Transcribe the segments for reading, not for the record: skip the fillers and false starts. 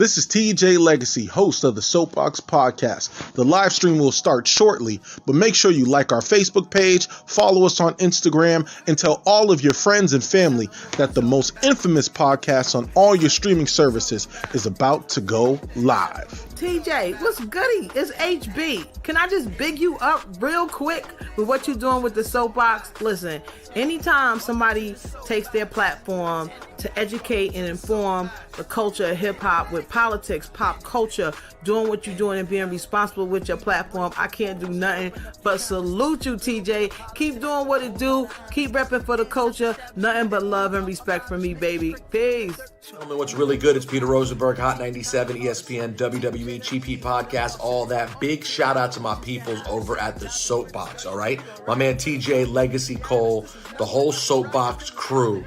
This is TJ Legacy, host of the Soapboxx Podcast. The live stream will start shortly, but make sure you like our Facebook page, follow us on Instagram, and tell all of your friends and family that the most infamous podcast on all your streaming services is about to go live. TJ, what's goody? It's HB. Can I just big you up real quick with what you're doing with the Soapboxx? Listen, anytime somebody takes their platform to educate and inform the culture of hip-hop with politics, pop culture, doing what you're doing and being responsible with your platform, I can't do nothing but salute you, TJ. Keep doing what it do. Keep repping for the culture. Nothing but love and respect from me, baby. Peace. Gentlemen, what's really good? It's Peter Rosenberg, Hot 97, ESPN, WWE, Cheap Heat Podcast, all that. Big shout out to my peoples over at the Soapboxx, all right? My man TJ, Legacy Cole, the whole Soapboxx crew.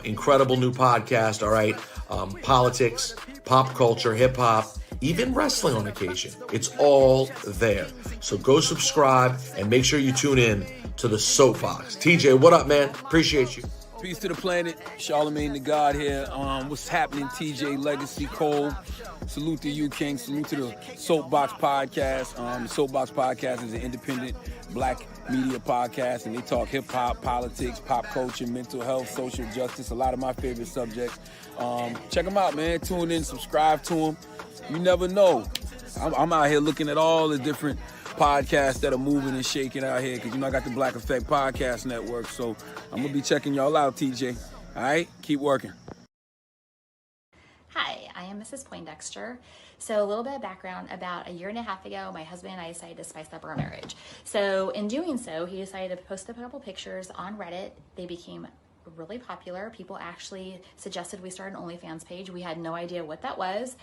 Incredible new podcast, all right? Politics, pop culture, hip-hop, even wrestling on occasion. It's all there. So go subscribe and make sure you tune in to the Soapboxx. TJ, what up, man? Appreciate you. Peace to the planet. Charlemagne the God here. What's happening, TJ Legacy Cole? Salute to you, King. Salute to the Soapboxx Podcast. The Soapboxx Podcast is an independent black media podcast, and they talk hip-hop, politics, pop culture, mental health, social justice, a lot of my favorite subjects. Check them out, man. Tune in, subscribe to them. You never know. I'm out here looking at all the different podcasts that are moving and shaking out here because, I got the Black Effect Podcast Network, so I'm going to be checking y'all out, TJ. All right? Keep working. Hi, I am Mrs. Poindexter. So a little bit of background. About a year and a half ago, my husband and I decided to spice up our marriage. So in doing so, he decided to post a couple pictures on Reddit. They became really popular. People actually suggested we start an Onlyfans page. We had no idea what that was.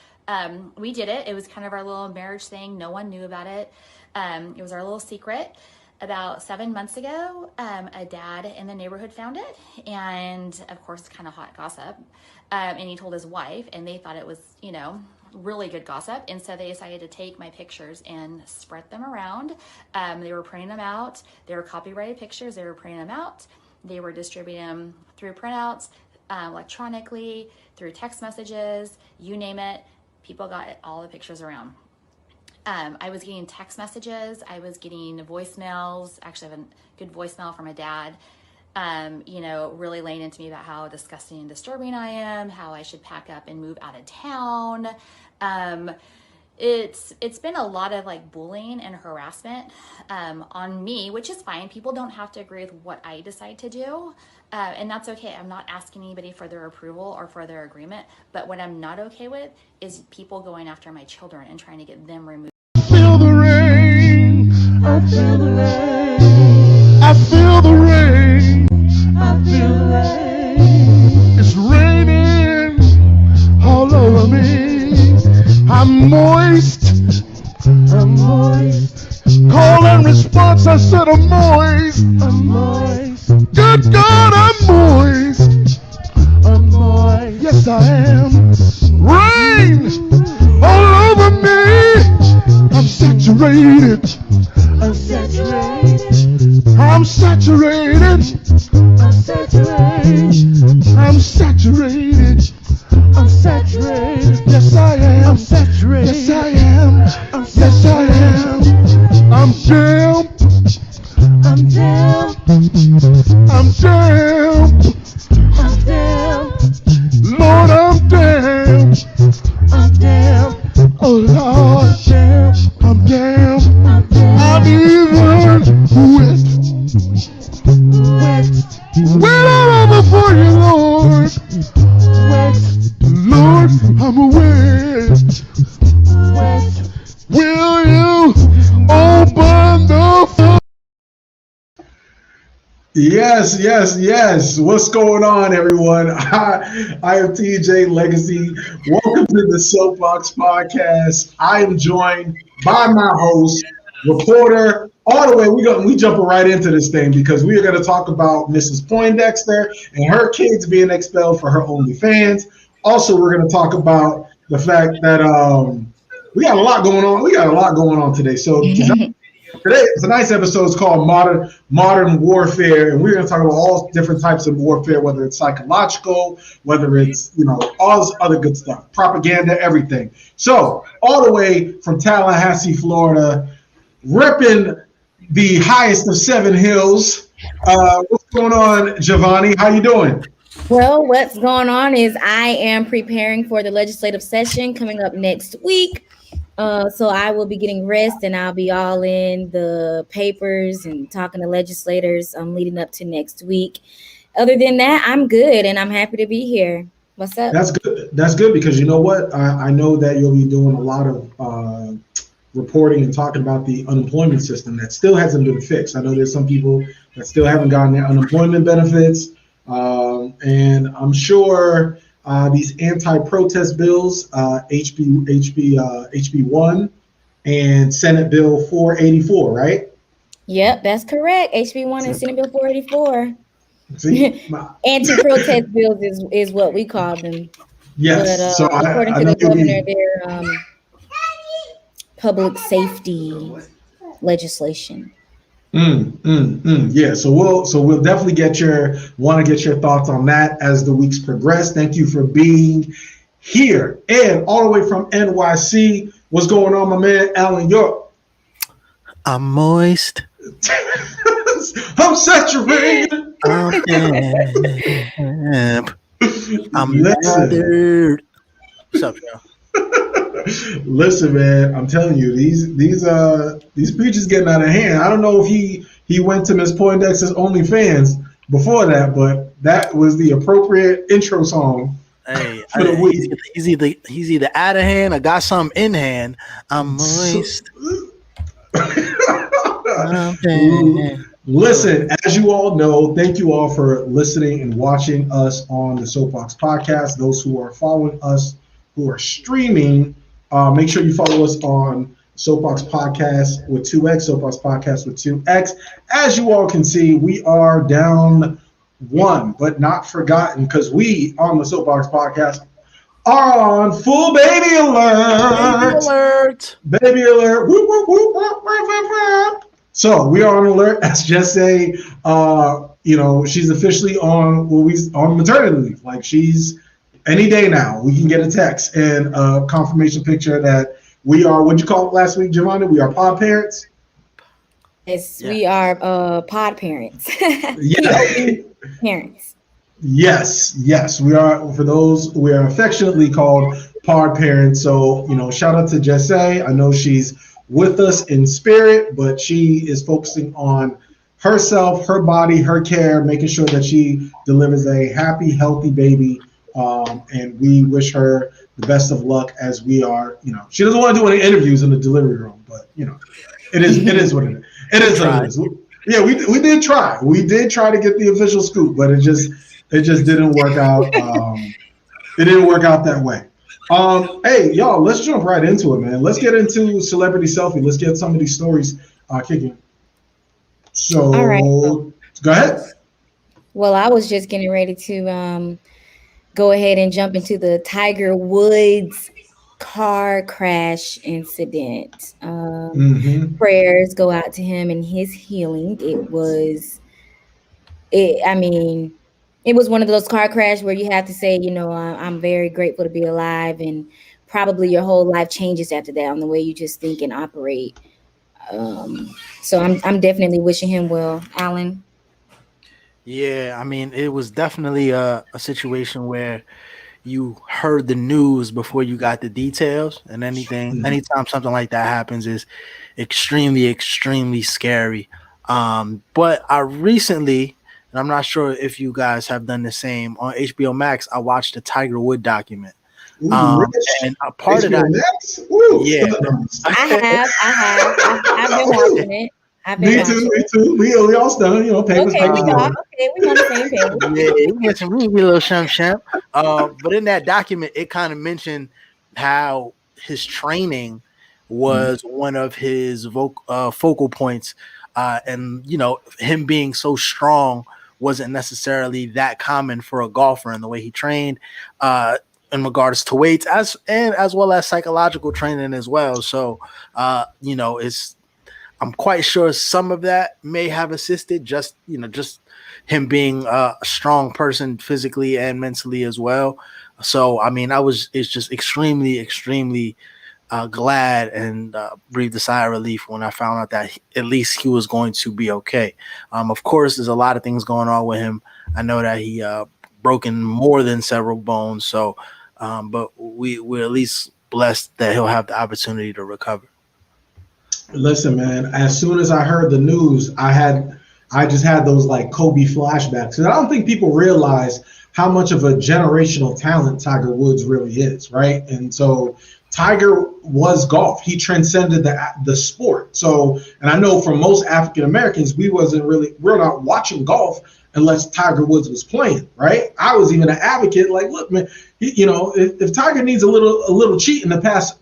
We did it. It was kind of our little marriage thing. No one knew about it. It was our little secret. About 7 months ago, a dad in the neighborhood found it, and of course, kind of hot gossip. And he told his wife, and they thought it was, really good gossip. And so they decided to take my pictures and spread them around. They were printing them out. They were copyrighted pictures. They were printing them out. They were distributing them through printouts, electronically, through text messages, you name it. People got all the pictures around. I was getting text messages. I was getting voicemails. Actually, I have a good voicemail from a dad, really laying into me about how disgusting and disturbing I am, how I should pack up and move out of town. It's been a lot of bullying and harassment on me, which is fine. People don't have to agree with what I decide to do. And that's okay. I'm not asking anybody for their approval or for their agreement. But what I'm not okay with is people going after my children and trying to get them removed. Feel the rain. I feel the rain. I feel the rain. I feel the rain. It's raining all over me. I'm moist. I'm moist. Call and response, I said I'm moist. I'm moist. Good God, I'm moist. I'm moist. Yes, I am. Rain all over me. I'm saturated. I'm saturated. I'm saturated. I'm saturated. I'm saturated. I'm saturated. Yes, I am. I'm saturated. Yes, I am. Yes, I am. I'm damp. I'm damp. I'm damp. I'm damp. Lord, I'm damp. I'm damp. Oh Lord, I'm damp. I'm even wet. Wet all over for you, Lord. Wet. Lord, I'm wet. Wet. Will you open the door? Yes. What's going on, everyone? I am TJ Legacy. Welcome to the Soapboxx Podcast. I am joined by my host, reporter, all the way. We jumping right into this thing because we are going to talk about Mrs. Poindexter and her kids being expelled for her Onlyfans. Also, we're going to talk about the fact that we got a lot going on. We got a lot going on today. So tonight's episode is called Modern Warfare, and we're going to talk about all different types of warfare, whether it's psychological, whether it's all this other good stuff, propaganda, everything. So all the way from Tallahassee, Florida, ripping the highest of 7 hills. What's going on, Giovanni? How you doing? Well, what's going on is I am preparing for the legislative session coming up next week. So I will be getting rest and I'll be all in the papers and talking to legislators leading up to next week. Other than that, I'm good and I'm happy to be here. What's up? That's good. That's good because you know what? I know that you'll be doing a lot of reporting and talking about the unemployment system that still hasn't been fixed. I know there's some people that still haven't gotten their unemployment benefits. And I'm sure these anti-protest bills, HB 1 and Senate Bill 484, right? Yep, that's correct. HB 1 and Senate Bill 484. See, Anti-protest bills is what we call them. yes. But, So according I to know the governor, they're public safety legislation. Yeah, so we'll definitely want to get your thoughts on that as the weeks progress. Thank you for being here and all the way from NYC. What's going on, my man, Alan York? I'm moist. I'm saturated. I'm damp. I'm Listen. lathered. What's up, y'all? Listen, man, I'm telling you, these preachers getting out of hand. I don't know if he went to Miss Poindexter's Onlyfans before that, but that was the appropriate intro song. Hey, for the week. he's either out of hand or got something in hand. I'm moist. I'm damp. Listen, as you all know, thank you all for listening and watching us on the Soapboxx Podcast. Those who are following us, who are streaming, make sure you follow us on Soapboxx Podcast with 2X, Soapboxx Podcast with 2X. As you all can see, we are down 1, but not forgotten, because we on the Soapboxx Podcast are on full baby alert. Baby alert. Baby alert. Whoop, whoop, whoop, whoop, whoop, whoop, whoop. So we are on alert. As Jesse, she's officially on maternity leave. Like, she's any day now. We can get a text and a confirmation picture that we are. What'd you call it last week, Giovanni? We are pod parents. Yes, we are pod parents. Yeah. Parents. Yes, we are. For those, we are affectionately called pod parents. So, shout out to Jesse. I know she's with us in spirit, but she is focusing on herself, her body, her care, making sure that she delivers a happy, healthy baby. And we wish her the best of luck as we are. She doesn't want to do any interviews in the delivery room, but it is what it is. It is what it is. Yeah, we did try. We did try to get the official scoop, but it just didn't work out. It didn't work out that way. Hey, y'all, let's jump right into it, man. Let's get into Celebrity Selfie. Let's get some of these stories kicking. So, all right. Go ahead. Well, I was just getting ready to go ahead and jump into the Tiger Woods car crash incident. Prayers go out to him and his healing. It was one of those car crashes where you have to say, I'm very grateful to be alive, and probably your whole life changes after that on the way you just think and operate. So I'm definitely wishing him well, Alan. Yeah, it was definitely a situation where you heard the news before you got the details, and anytime something like that happens is extremely, extremely scary. But I recently, and I'm not sure if you guys have done the same, on HBO Max, I watched the Tiger Wood document. And a part of that, yeah, I've been watching it. Me too. We all done, papers. Okay, we on the same page. Yeah, we get some really little sham. But in that document, it kind of mentioned how his training was one of his focal points, and him being so strong wasn't necessarily that common for a golfer, and the way he trained in regards to weights as well as psychological training as well. So it's I'm quite sure some of that may have assisted, just him being a strong person physically and mentally as well. So, I mean, it's just extremely glad and breathed a sigh of relief when I found out that at least he was going to be okay. Of course, there's a lot of things going on with him. I know that he broken more than several bones. So, but we're at least blessed that he'll have the opportunity to recover. Listen, man, as soon as I heard the news, I just had those like Kobe flashbacks. And I don't think people realize how much of a generational talent Tiger Woods really is, right? And so Tiger was golf. He transcended the sport. So, and I know for most African Americans, we're not watching golf unless Tiger Woods was playing, right? I was even an advocate, like, look, man, if Tiger needs a little cheat in the past,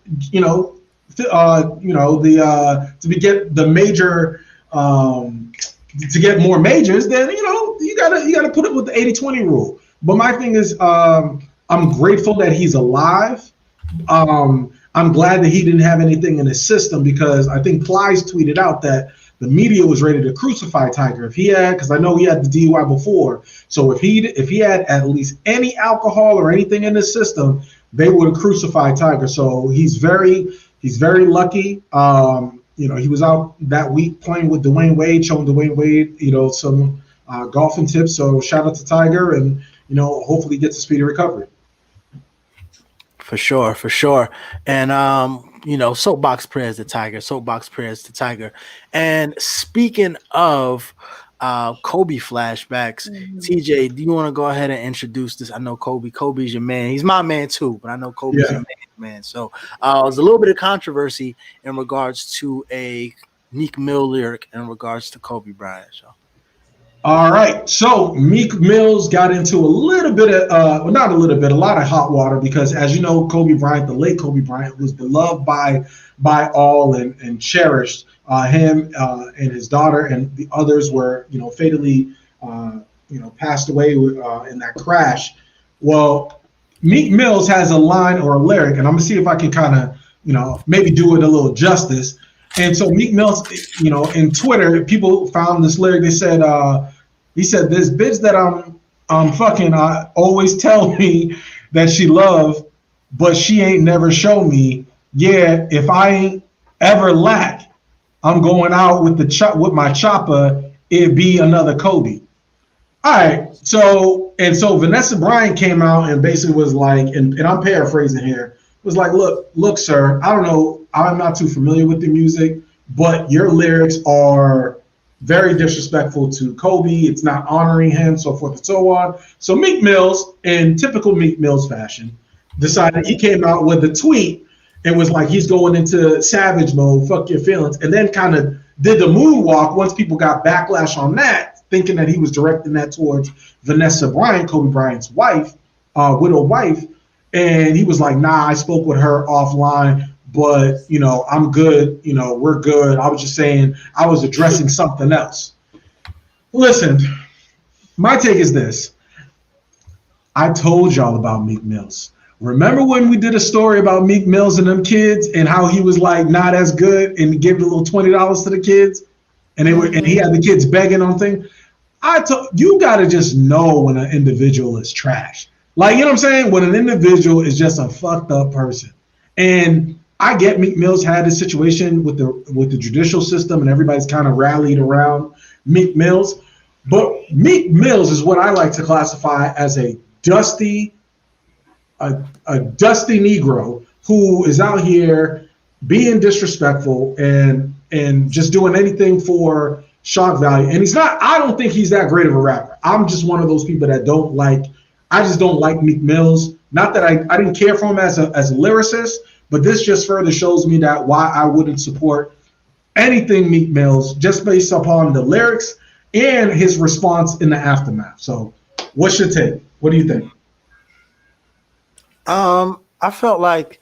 to get the major, to get more majors, then you gotta put up with the 80-20 rule. But my thing is, I'm grateful that he's alive. I'm glad that he didn't have anything in his system, because I think Plies tweeted out that the media was ready to crucify Tiger if he had, because I know he had the DUI before. So if he had at least any alcohol or anything in his system, they would have crucified Tiger. So he's very lucky. He was out that week playing with Dwayne Wade, showing Dwayne Wade, some golfing tips. So shout out to Tiger, and hopefully he gets a speedy recovery. For sure. And soapbox prayers to Tiger. And speaking of Kobe flashbacks, TJ, do you want to go ahead and introduce this? I know Kobe's your man. He's my man too, but I know Kobe's your man. So there's a little bit of controversy in regards to a Meek Mill lyric in regards to Kobe Bryant. So. All right, so Meek Mills got into a lot of hot water, because, as you know, Kobe Bryant, the late Kobe Bryant, was beloved by all and cherished. Him and his daughter and the others were, fatally, passed away in that crash. Well, Meek Mills has a line or a lyric, and I'm gonna see if I can kind of, maybe do it a little justice. And so Meek Mills, in Twitter, people found this lyric. They said, he said, "This bitch that I'm fucking always tell me that she love, but she ain't never show me. Yeah, if I ain't ever lack, I'm going out with my chopper. It'd be another Kobe." All right. So Vanessa Bryant came out and basically was like, and I'm paraphrasing here, was like, look, sir, I don't know, I'm not too familiar with the music, but your lyrics are very disrespectful to Kobe. It's not honoring him, so forth and so on. So Meek Mills, in typical Meek Mills fashion, decided, he came out with a tweet and was like, he's going into savage mode, fuck your feelings, and then kind of did the moonwalk once people got backlash on that, thinking that he was directing that towards Vanessa Bryant, Kobe Bryant's wife, widow wife. And he was like, nah, I spoke with her offline, but, I'm good. We're good. I was just saying, I was addressing something else. Listen, my take is this. I told y'all about Meek Mills. Remember when we did a story about Meek Mills and them kids and how he was like not as good and gave a little $20 to the kids, and he had the kids begging on things? You got to just know when an individual is trash. Like, what I'm saying? When an individual is just a fucked up person. And I get Meek Mills had a situation with the judicial system, and everybody's kind of rallied around Meek Mills. But Meek Mills is what I like to classify as a dusty Negro who is out here being disrespectful and just doing anything for shock value. And I don't think he's that great of a rapper. I'm just one of those people that I just don't like Meek Mills. Not that I didn't care for him as a lyricist, but this just further shows me that why I wouldn't support anything Meek Mills, just based upon the lyrics and his response in the aftermath. So what's your take? What do you think? I felt like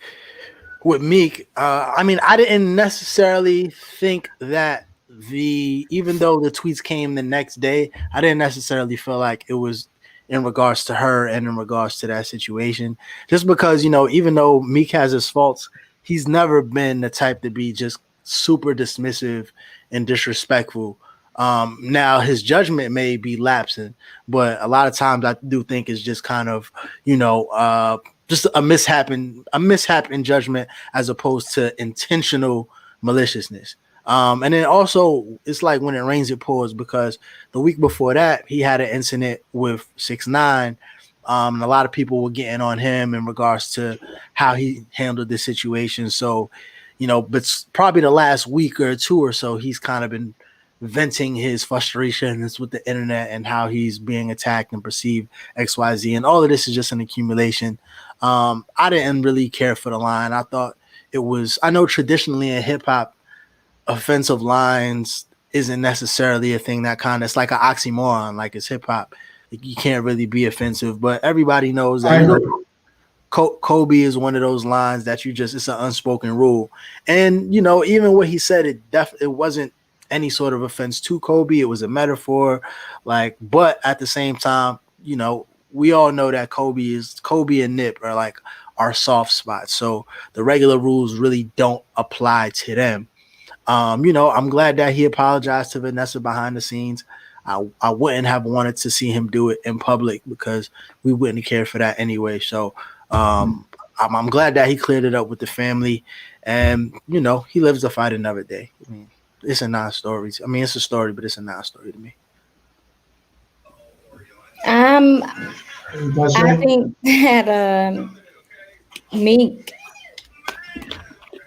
with Meek, I didn't necessarily think that even though the tweets came the next day, I didn't necessarily feel like it was in regards to her and in regards to that situation, just because, even though Meek has his faults, he's never been the type to be just super dismissive and disrespectful. Now his judgment may be lapsing, but a lot of times I do think it's just kind of, just a mishap in judgment as opposed to intentional maliciousness. And then also it's like when it rains, it pours, because the week before that he had an incident with 6ix9ine. And a lot of people were getting on him in regards to how he handled the situation. So, but probably the last week or two or so, he's kind of been venting his frustrations with the internet and how he's being attacked and perceived XYZ. And all of this is just an accumulation. I didn't really care for the line. I thought I know traditionally in hip hop, offensive lines isn't necessarily a thing it's like an oxymoron, like it's hip hop. You can't really be offensive, but everybody knows that Kobe is one of those lines that it's an unspoken rule. And, even what he said, it wasn't any sort of offense to Kobe. It was a metaphor, but at the same time, we all know that Kobe and Nip are like our soft spots. So the regular rules really don't apply to them. I'm glad that he apologized to Vanessa behind the scenes. I wouldn't have wanted to see him do it in public because we wouldn't care for that anyway. So I'm glad that he cleared it up with the family, and he lives to fight another day. I mean, it's a non-story. I mean, it's a story, but it's a non-story to me. I think that Meek,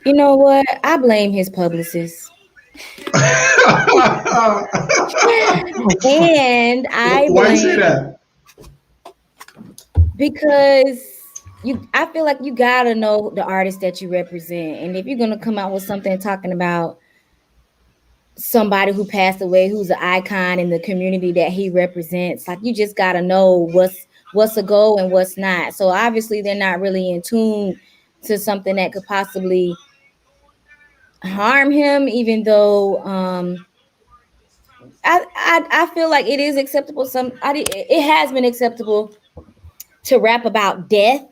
you know what? I blame his publicist. And I why you say that? Because I feel like you gotta know the artist that you represent, and if you're gonna come out with something talking about somebody who passed away, who's an icon in the community that he represents, like, you just gotta know what's a go and what's not. So obviously they're not really in tune to something that could possibly harm him, even though I feel like it is acceptable. It has been acceptable to rap about death,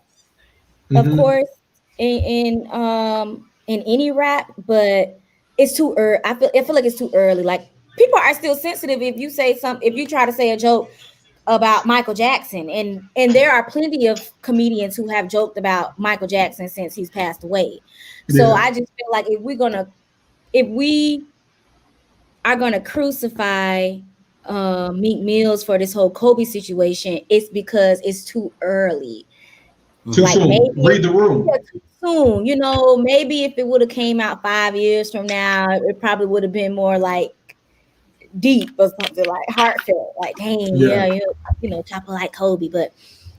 of course, in any rap, but it's too early. I feel like it's too early. Like, people are still sensitive if you try to say a joke about Michael Jackson, and there are plenty of comedians who have joked about Michael Jackson since he's passed away. So I just feel like if we are gonna crucify Meek Mills for this whole Kobe situation, it's because it's too early. Too soon. Read the room. Too soon. Maybe if it would have came out 5 years from now, it probably would have been more like deep or something, like heartfelt, like, dang, chopper like Kobe. But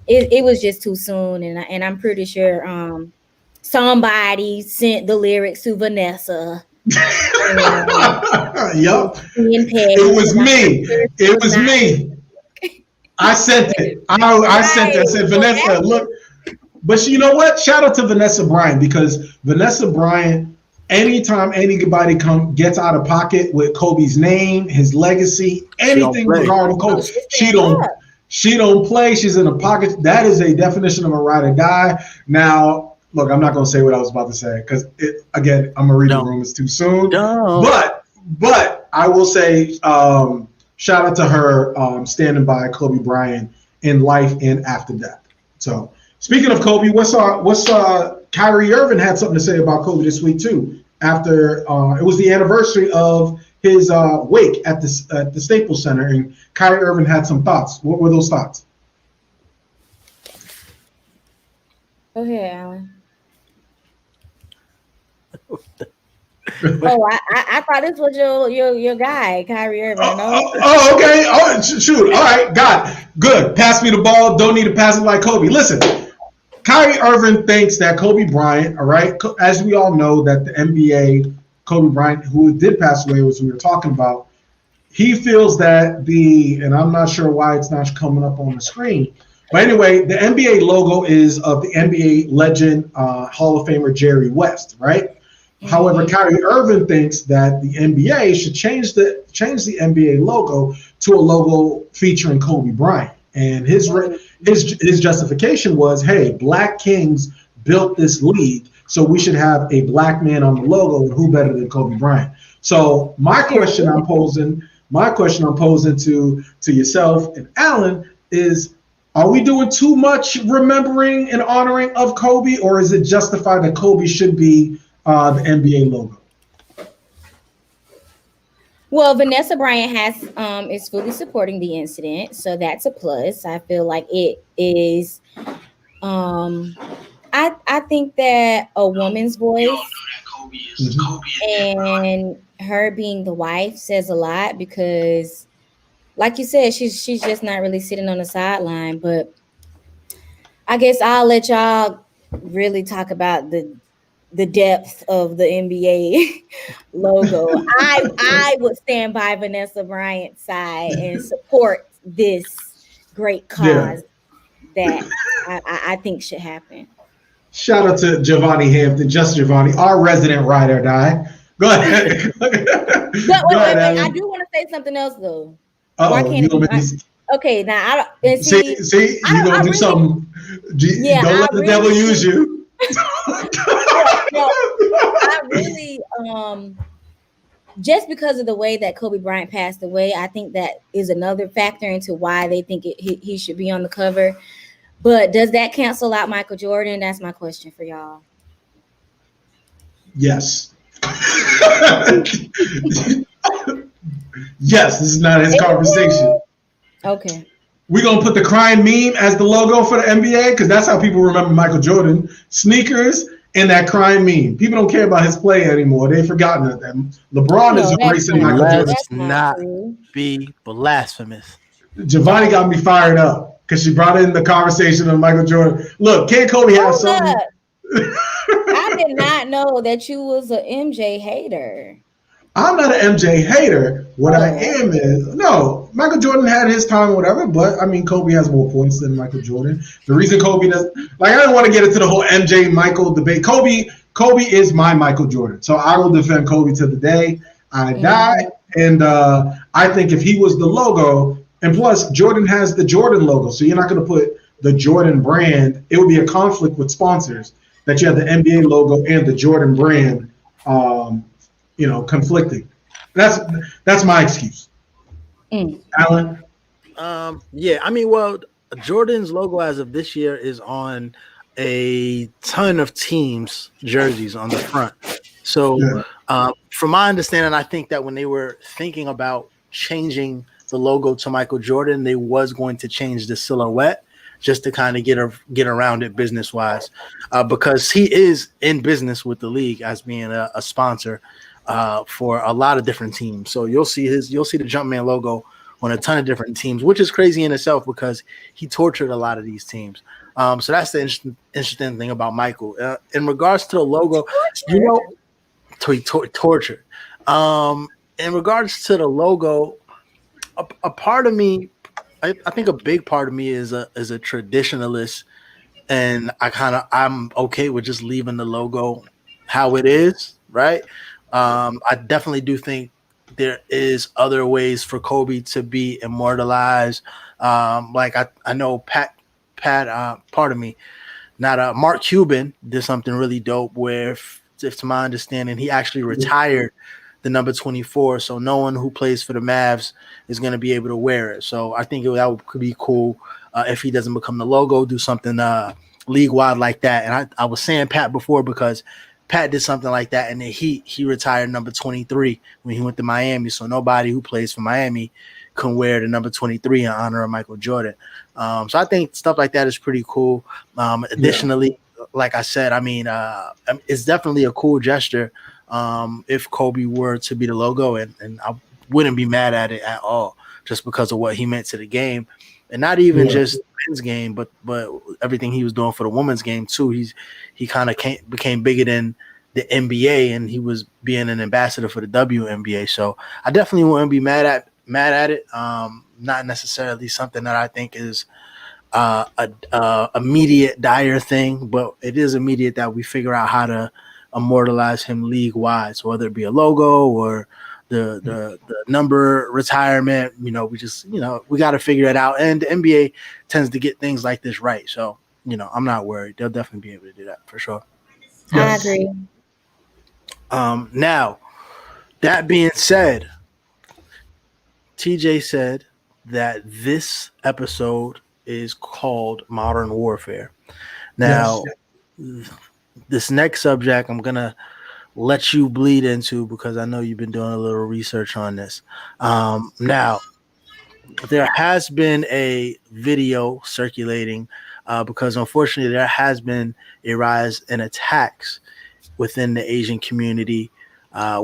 it was just too soon, and I'm pretty sure somebody sent the lyrics to Vanessa. Yup. It was me. I sent it. I sent it. I said, Vanessa, look. But you know what? Shout out to Vanessa Bryant, because Vanessa Bryant, anytime anybody gets out of pocket with Kobe's name, his legacy, anything regarding Kobe, she don't play. She's in a pocket. That is a definition of a ride or die. Now, look, I'm not going to say what I was about to say, because again, I'm going to read the room. It's too soon. But I will say, shout out to her standing by Kobe Bryant in life and after death. So, speaking of Kobe, what's Kyrie Irving had something to say about Kobe this week too. After it was the anniversary of his wake at the Staples Center, and Kyrie Irving had some thoughts. What were those thoughts? Go ahead, Alan. I thought this was your guy, Kyrie Irving. Okay. Oh, shoot. All right. Got it. Good. Pass me the ball. Don't need to pass it like Kobe. Listen, Kyrie Irving thinks that Kobe Bryant, all right, as we all know, that the NBA, Kobe Bryant, who did pass away, as we were talking about, he feels that and I'm not sure why it's not coming up on the screen, but anyway, the NBA logo is of the NBA legend, Hall of Famer Jerry West, right? Mm-hmm. However, Kyrie Irving thinks that the NBA should change the NBA logo to a logo featuring Kobe Bryant. And his justification was, hey, Black Kings built this league, so we should have a black man on the logo, and who better than Kobe Bryant? So my question I'm posing to yourself and Alan is, are we doing too much remembering and honoring of Kobe, or is it justified that Kobe should be the NBA logo? Well, Vanessa Bryant is fully supporting the incident, so that's a plus. I feel like it is. I think that a woman's voice and her being the wife says a lot, because, like you said, she's just not really sitting on the sideline. But I guess I'll let y'all really talk about the depth of the NBA logo. I would stand by Vanessa Bryant's side and support this great cause that I think should happen. Shout out to Giovanni Hampton, just Giovanni, our resident ride or die. Go ahead. Wait, I do want to say something else though. Okay, now I don't see you're gonna do something. Don't let the devil use you. I really just because of the way that Kobe Bryant passed away, I think that is another factor into why they think he should be on the cover. But does that cancel out Michael Jordan? That's my question for y'all. Yes. Yes, this is not his conversation. Okay. We're going to put the crying meme as the logo for the NBA, because that's how people remember Michael Jordan. Sneakers and that crying meme. People don't care about his play anymore. They've forgotten that. LeBron is embracing Michael Jordan. Let's not be blasphemous. Giovanni got me fired up because she brought in the conversation of Michael Jordan. Look, can't Kobe have something? I did not know that you was an MJ hater. I'm not an MJ hater. What I am is, no, Michael Jordan had his time, whatever, but I mean, Kobe has more points than Michael Jordan. The reason Kobe does, like, I don't want to get into the whole MJ Michael debate. Kobe is my Michael Jordan. So I will defend Kobe to the day I die. And I think if he was the logo, and plus Jordan has the Jordan logo, so you're not going to put the Jordan brand. It would be a conflict with sponsors that you have the NBA logo and the Jordan brand, conflicting. That's my excuse. Alan? Yeah, I mean, well, Jordan's logo as of this year is on a ton of teams' jerseys on the front. So from my understanding, I think that when they were thinking about changing the logo to Michael Jordan, they was going to change the silhouette just to kind of get around it business-wise, because he is in business with the league as being a sponsor for a lot of different teams. So you'll see the Jumpman logo on a ton of different teams, which is crazy in itself because he tortured a lot of these teams. So that's the interesting thing about Michael. In regards to the logo, he tortured. In regards to the logo, a part of me, I think a big part of me is a traditionalist, and I'm okay with just leaving the logo how it is, right? I definitely do think there is other ways for Kobe to be immortalized. Like I know Mark Cuban did something really dope where, if to my understanding, he actually retired the number 24, so no one who plays for the Mavs is going to be able to wear it. So I think that could be cool if he doesn't become the logo, do something league-wide like that. And I was saying Pat before because Pat did something like that, and then he retired number 23 when he went to Miami, so nobody who plays for Miami can wear the number 23 in honor of Michael Jordan. So I think stuff like that is pretty cool. Additionally, like I said, I mean, it's definitely a cool gesture if Kobe were to be the logo, and I wouldn't be mad at it at all, just because of what he meant to the game, and not even just men's game, but everything he was doing for the women's game too. He kind of became bigger than the NBA, and he was being an ambassador for the WNBA. So I definitely wouldn't be mad at it. Not necessarily something that I think is a immediate dire thing, but it is immediate that we figure out how to immortalize him league-wide. So whether it be a logo or the number retirement, we got to figure it out. And the NBA tends to get things like this right. So, I'm not worried. They'll definitely be able to do that for sure. Yes. I agree. Now, That being said, TJ said that this episode is called Modern Warfare. Now, this next subject I'm going to let you bleed into because I know you've been doing a little research on this. Now, there has been a video circulating because unfortunately there has been a rise in attacks within the Asian community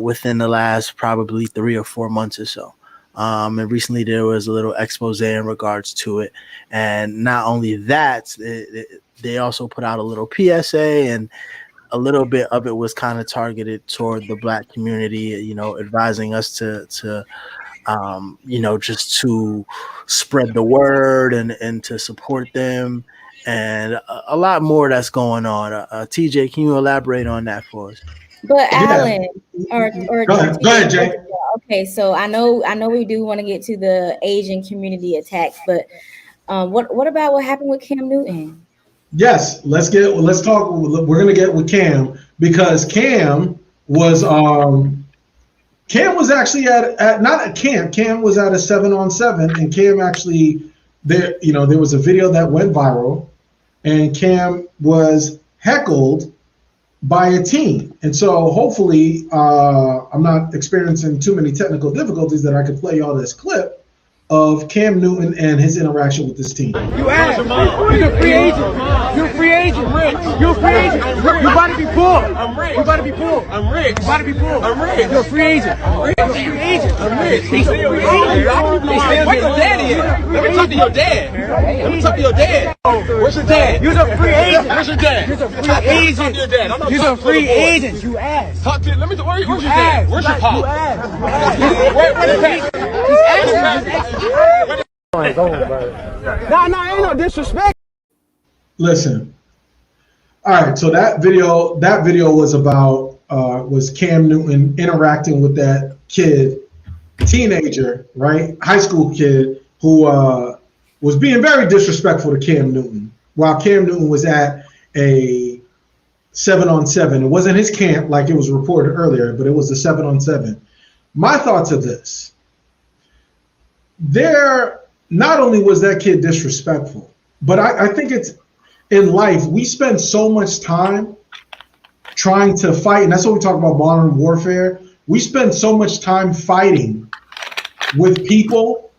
within the last probably 3 or 4 months or so. And recently there was a little expose in regards to it. And not only that, they also put out a little PSA, and a little bit of it was kind of targeted toward the Black community, advising us to just to spread the word and to support them, and a lot more that's going on. TJ, can you elaborate on that for us? But Alan, or go ahead, Jay. Okay, so I know we do want to get to the Asian community attacks, but what about what happened with Cam Newton? Yes, let's talk. We're gonna get with Cam because Cam was actually Cam was at a 7-on-7, and Cam actually there was a video that went viral, and Cam was heckled by a team. And so hopefully I'm not experiencing too many technical difficulties that I could play y'all this clip of Cam Newton and his interaction with this team. You ass, you're a free agent. You're a free agent. I'm rich. You're a free agent. You about to be poor. I'm rich. You about to be poor. I'm rich. You about to be poor. I'm rich. You're a free agent. I'm rich. You're a free agent. I'm rich. He's a free agent. Where your daddy at? Let me talk to your dad. Let me talk to your dad. Where's your dad? You're a free agent. Where's your dad? You're a free agent. You're a free agent. You ass. Talk to. Let me. Where's your dad? Where's your pop? You ass. Where's the pack? He's asking. No, ain't no disrespect. Listen. All right, so that video was about was Cam Newton interacting with that kid, teenager, right? High school kid who was being very disrespectful to Cam Newton while Cam Newton was at a 7-on-7. It wasn't his camp like it was reported earlier, but it was a 7-on-7. My thoughts are this. Not only was that kid disrespectful, but I think it's in life, we spend so much time trying to fight, and that's what we talk about modern warfare. We spend so much time fighting with people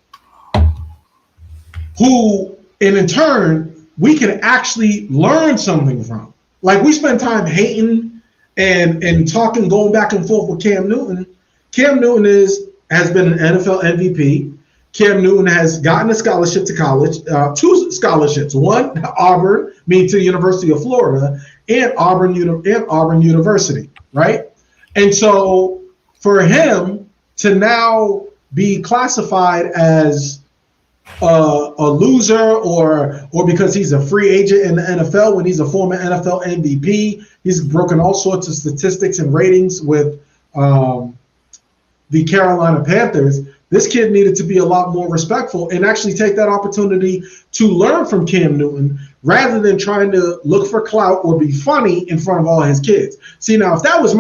who, and in turn, we can actually learn something from. Like we spend time hating and talking, going back and forth with Cam Newton. Cam Newton has been an NFL MVP. Cam Newton has gotten a scholarship to college, 2 scholarships, one Auburn, meaning to the University of Florida, and Auburn University, right? And so for him to now be classified as a loser or because he's a free agent in the NFL when he's a former NFL MVP, he's broken all sorts of statistics and ratings with the Carolina Panthers. This kid needed to be a lot more respectful and actually take that opportunity to learn from Cam Newton rather than trying to look for clout or be funny in front of all his kids. See, now if that was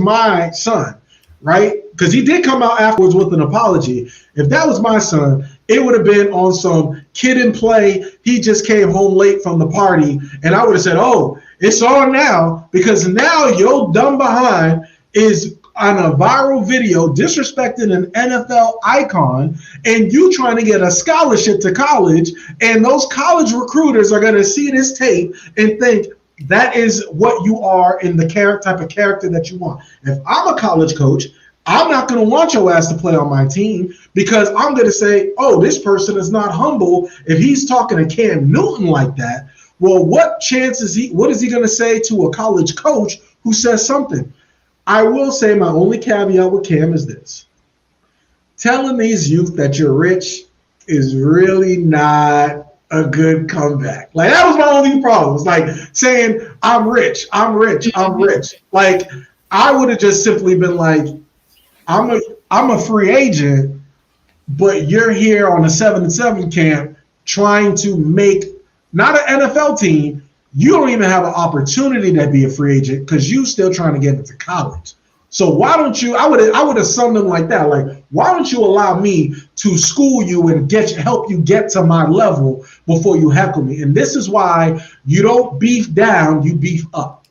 my son, right? Because he did come out afterwards with an apology. If that was my son, it would have been on some kid and play. He just came home late from the party, and I would have said, "Oh, it's on now," because now your dumb behind is on a viral video disrespecting an NFL icon, and you trying to get a scholarship to college, and those college recruiters are going to see this tape and think that is what you are in the type of character that you want. If I'm a college coach, I'm not going to want your ass to play on my team because I'm going to say, oh, this person is not humble. If he's talking to Cam Newton like that, well, what is he going to say to a college coach who says something? I will say my only caveat with Cam is this. Telling these youth that you're rich is really not a good comeback. Like, that was my only problem. It's like saying, I'm rich. Like, I would have just simply been like, I'm a free agent, but you're here on a 7-7 camp trying to make not an NFL team. You don't even have an opportunity to be a free agent because you still trying to get into college. So why don't you? I would have something like that. Like, why don't you allow me to school you and help you get to my level before you heckle me? And this is why you don't beef down, you beef up.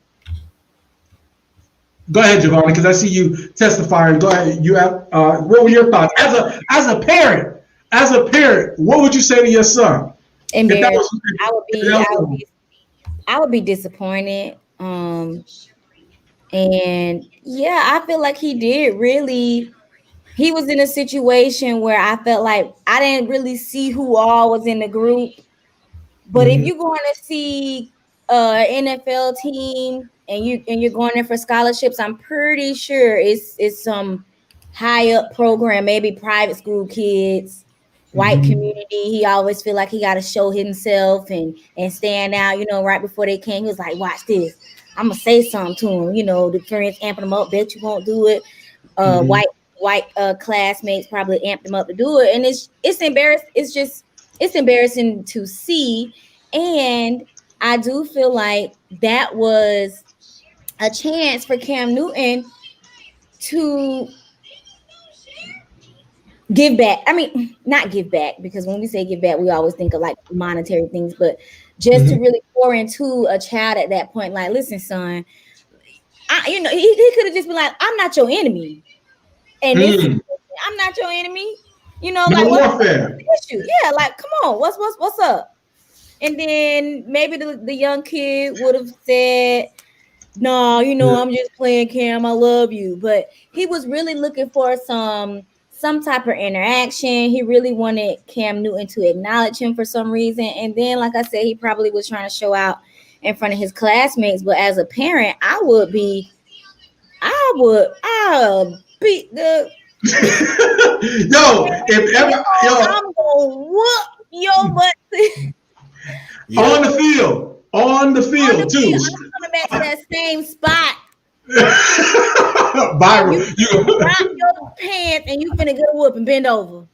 Go ahead, Giovanni, because I see you testifying. Go ahead. You have what were your thoughts as a parent? As a parent, what would you say to your son? Embarrassed. I would be disappointed. And yeah, I feel like he did really. He was in a situation where I felt like I didn't really see who all was in the group. But if you're going to see NFL team and you're going there for scholarships, I'm pretty sure it's some high up program, maybe private school kids, white community. He always feel like he got to show himself and stand out. You know, right before they came, he was like, "Watch this. I'm gonna say something to him." You know, the friends amping him up. Bet you won't do it. White classmates probably amped him up to do it, and it's embarrassing. It's embarrassing to see, and I do feel like that was a chance for Cam Newton to give back. I mean, not give back, because when we say give back, we always think of like monetary things, but just to really pour into a child at that point, like, listen, son, he could have just been like, I'm not your enemy. And this, I'm not your enemy. You know, no like what's the issue? Yeah, like, come on, what's up? And then maybe the young kid would have said, no, I'm just playing, Cam, I love you. But he was really looking for some type of interaction. He really wanted Cam Newton to acknowledge him for some reason. And then, like I said, he probably was trying to show out in front of his classmates. But as a parent, I'll beat the I'm gonna whoop your butt. On the field too. I'm coming back to that same spot. Byron, you drop your pants and you finna get a whoop and bend over.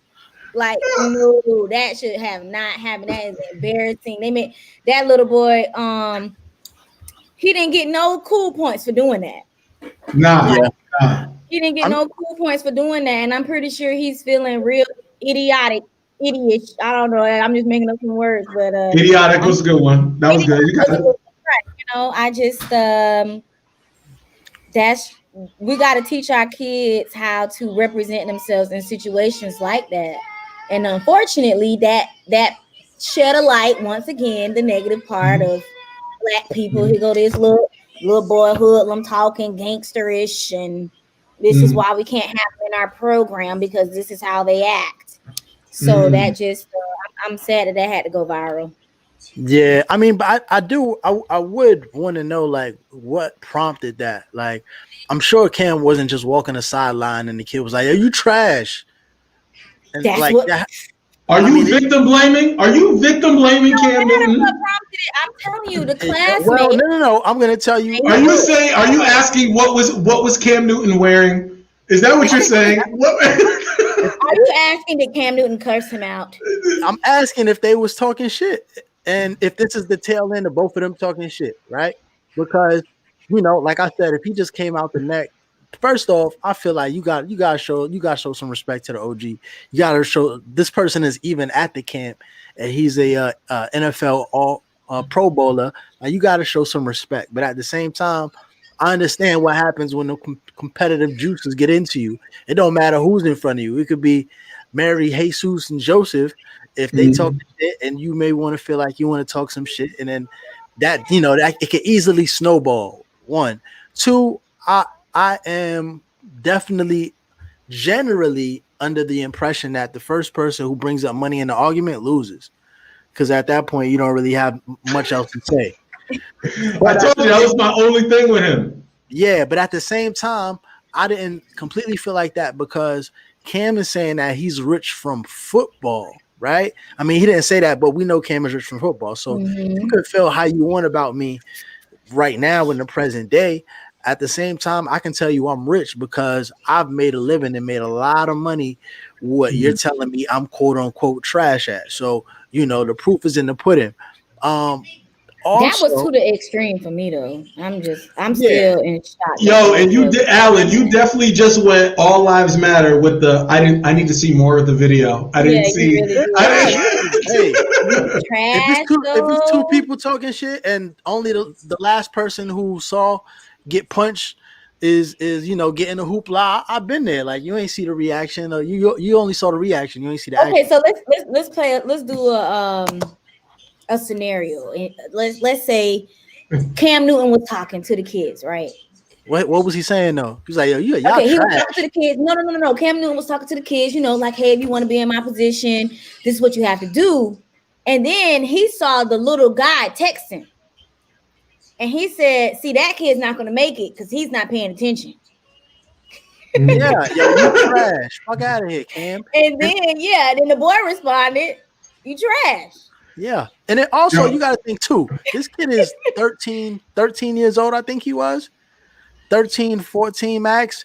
Like, no, that should have not happened. That is embarrassing. They made that little boy. He didn't get no cool points for doing that. Nah. He didn't get no cool points for doing that, and I'm pretty sure he's feeling real idiot. I don't know. I'm just making up some words, but idiotic was a good one. That was good. You got it. I just we got to teach our kids how to represent themselves in situations like that, and unfortunately, that shed a light once again the negative part of Black people. Here go this little boy hoodlum talking gangsterish, and this is why we can't have them in our program, because this is how they act. So that just, I'm sad that had to go viral. Yeah, I mean, but I would want to know, like, what prompted that. Like, I'm sure Cam wasn't just walking the sideline and the kid was like, "Are you trash?" And that's like, what. Are you victim blaming? Are you victim blaming Cam Newton? I'm telling you, the classmate. Well, no. I'm going to tell you. Are you asking what was Cam Newton wearing? Is that what you're saying? Are you asking did Cam Newton curse him out? I'm asking if they was talking shit, and if this is the tail end of both of them talking shit, right? Because, like I said, if he just came out the neck, first off, I feel like you got to show some respect to the OG. You got to show this person is even at the camp, and he's a NFL all Pro Bowler. Like, you got to show some respect, but at the same time, I understand what happens when the competitive juices get into you. It don't matter who's in front of you. It could be Mary, Jesus, and Joseph. If they talk shit, and you may want to feel like you want to talk some shit, and then that it can easily snowball. 1, 2. I am definitely generally under the impression that the first person who brings up money in the argument loses, because at that point you don't really have much else to say. I told you that was my only thing with him. Yeah, but at the same time, I didn't completely feel like that, because Cam is saying that he's rich from football, right? I mean, he didn't say that, but we know Cam is rich from football. So you could feel how you want about me right now in the present day. At the same time, I can tell you I'm rich because I've made a living and made a lot of money. What you're telling me I'm quote unquote trash at. So, the proof is in the pudding. That was to the extreme for me though. I'm still in shock. Yo, and you did, Alan. You definitely just went all lives matter with the. I need to see more of the video. I didn't see. Hey, if it's two people talking shit and only the last person who saw get punched is getting a hoopla, I've been there. Like you ain't see the reaction, or you only saw the reaction. You ain't see the action. Okay, so let's do a scenario. Let's say Cam Newton was talking to the kids, right? What was he saying though? He was like, yo, y'all okay, he was trash. talking to the kids. No. Cam Newton was talking to the kids, like, hey, if you want to be in my position, this is what you have to do. And then he saw the little guy texting. And he said, see, that kid's not going to make it because he's not paying attention. Yeah, you trash. Fuck out of here, Cam. And then the boy responded, you trash. Yeah. And then also, you got to think too, this kid is 13 years old, I think he was. 13, 14 max.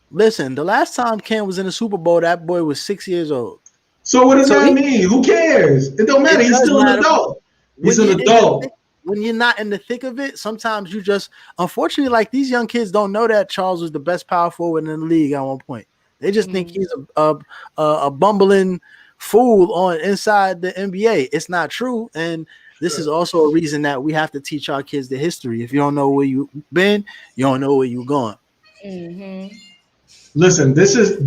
Listen, the last time Cam was in the Super Bowl, that boy was 6 years old. So what does that mean? Who cares? It don't matter. He's still an adult. He's an adult. When you're not in the thick of it, sometimes you just, unfortunately, like these young kids don't know that Charles was the best power forward in the league at one point. They just think he's a bumbling fool on inside the NBA. It's not true. And this is also a reason that we have to teach our kids the history. If you don't know where you've been, you don't know where you're going. Mm-hmm. Listen, this is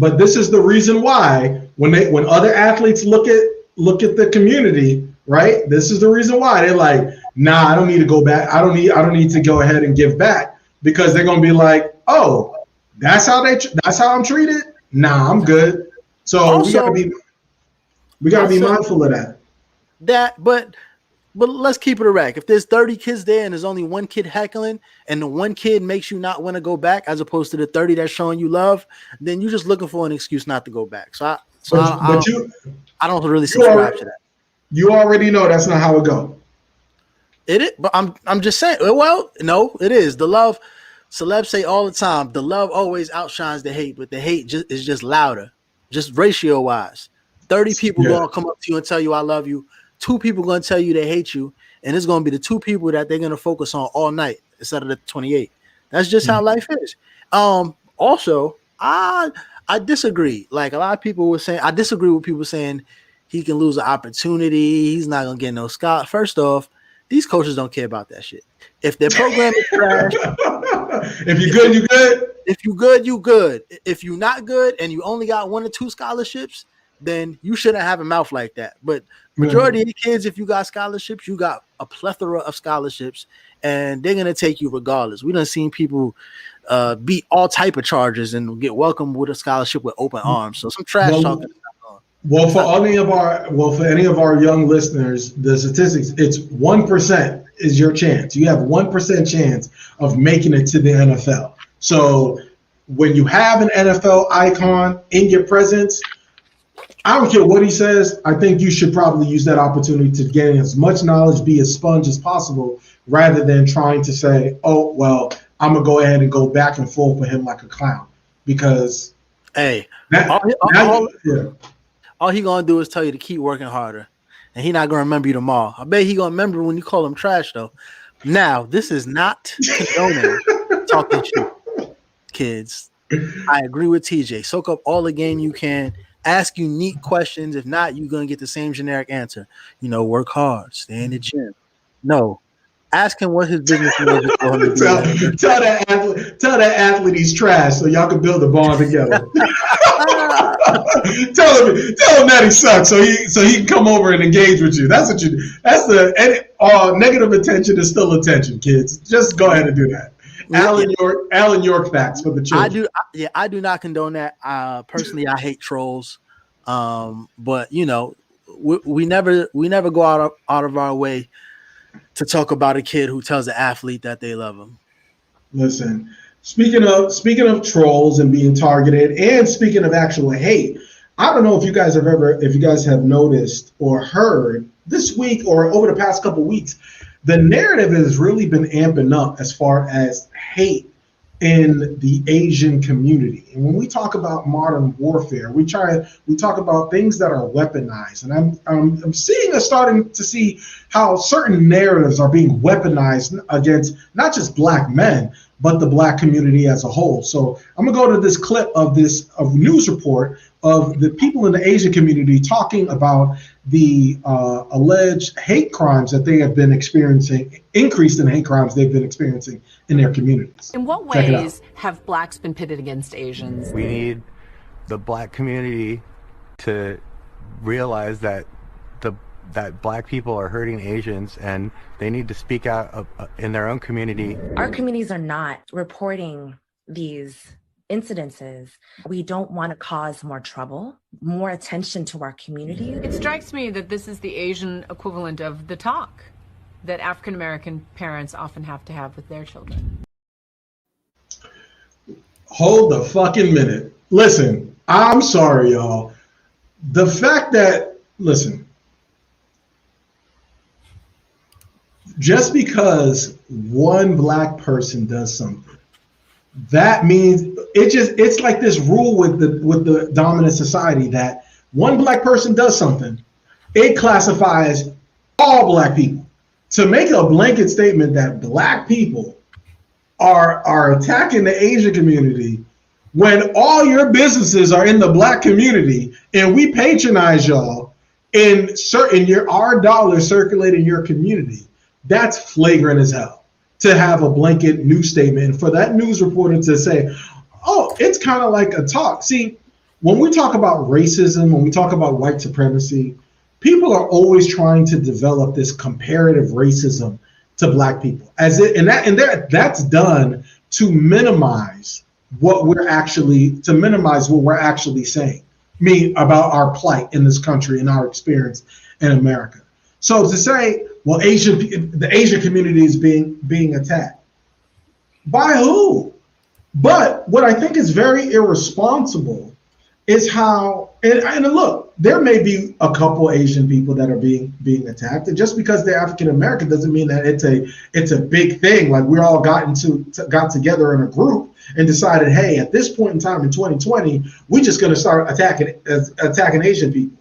the reason why when other athletes look at the community, right? This is the reason why they're like, nah, I don't need to go back. I don't need to go ahead and give back, because they're gonna be like, oh, that's how I'm treated. Nah, I'm good. So also, we gotta be mindful of that. But let's keep it a rack. If there's 30 kids there and there's only one kid heckling and the one kid makes you not want to go back as opposed to the 30 that's showing you love, then you're just looking for an excuse not to go back. I don't really subscribe to that. You already know that's not how it goes. It is, but I'm just saying. Well, no, it is. The love, celebs say all the time, the love always outshines the hate, but the hate is just louder, just ratio wise. 30 people gonna come up to you and tell you I love you. 2 people gonna tell you they hate you, and it's gonna be the 2 people that they're gonna focus on all night instead of the 28. That's just how life is. Also, I disagree. Like a lot of people were saying, I disagree with people saying he can lose an opportunity. He's not gonna get no scholarship. First off, these coaches don't care about that shit. If their program is trash, if you're good, you good. If you good, you good. If you're not good and you only got 1 or 2 scholarships, then you shouldn't have a mouth like that. But majority of the kids, if you got scholarships, you got a plethora of scholarships, and they're gonna take you regardless. We done seen people beat all type of charges and get welcomed with a scholarship with open arms. So some trash talking. Well, for any of our young listeners, the statistics, it's 1% is your chance. You have 1% chance of making it to the NFL. So when you have an NFL icon in your presence, I don't care what he says. I think you should probably use that opportunity to gain as much knowledge, be a sponge as possible, rather than trying to say, oh, well, I'm going to go ahead and go back and forth with him like a clown. Because all he going to do is tell you to keep working harder. And he not going to remember you tomorrow. I bet he going to remember when you call him trash, though. Now, this is not condoning talking shit, kids. I agree with TJ. Soak up all the game you can. Ask unique questions. If not, you're going to get the same generic answer. Work hard. Stay in the gym. No. Ask him what his business was. Tell that athlete he's trash so y'all can build a bond together. tell him that he sucks so he can come over and engage with you. That's the negative attention is still attention, kids. Just go ahead and do that. Alan York facts for the children. I do not condone that. Personally, I hate trolls. But we never go out of our way to talk about a kid who tells an athlete that they love him. Listen, speaking of trolls and being targeted, and speaking of actual hate, I don't know if you guys have noticed or heard this week or over the past couple weeks, the narrative has really been amping up as far as hate in the Asian community. And when we talk about modern warfare, we talk about things that are weaponized. And I'm seeing us starting to see how certain narratives are being weaponized against not just Black men, but the Black community as a whole. So I'm gonna go to this clip of news report of the people in the Asian community talking about the alleged hate crimes that they have been experiencing, increased in hate crimes they've been experiencing in their communities. In what ways have Blacks been pitted against Asians? We need the Black community to realize that that Black people are hurting Asians, and they need to speak out in their own community. Our communities are not reporting these incidences. We don't want to cause more trouble, more attention to our community. It strikes me that this is the Asian equivalent of the talk that African American parents often have to have with their children. Hold the fucking minute. Listen, I'm sorry, y'all. The fact that, listen, just because one Black person does something, that means it's like this rule with the dominant society that one Black person does something, it classifies all Black people. To make a blanket statement that Black people are attacking the Asian community when all your businesses are in the Black community and we patronize y'all in our dollars circulate in your community, that's flagrant as hell. To have a blanket news statement and for that news reporter to say, oh, it's kind of like a talk. See, when we talk about racism, when we talk about white supremacy, people are always trying to develop this comparative racism to Black people, that's done to minimize what we're actually saying. About our plight in this country and our experience in America. So to say, well, the Asian community is being attacked. By who? But what I think is very irresponsible is how, and look, there may be a couple Asian people that are being attacked, and just because they're African American doesn't mean that it's a big thing. Like we all got together in a group and decided, hey, at this point in time in 2020, we're just going to start attacking Asian people.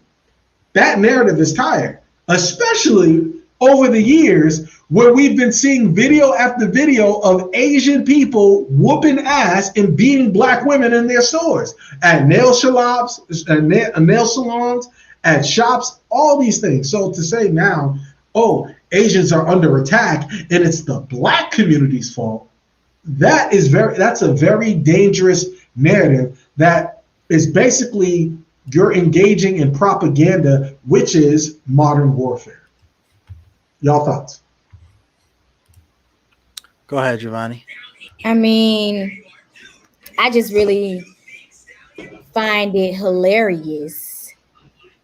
That narrative is tired, especially over the years where we've been seeing video after video of Asian people whooping ass and beating Black women in their stores, at nail salons, at shops, all these things. So to say now, oh, Asians are under attack and it's the Black community's fault, that's a very dangerous narrative that is basically you're engaging in propaganda, which is modern warfare. Y'all thoughts? Go ahead, Giovanni. I mean, I just really find it hilarious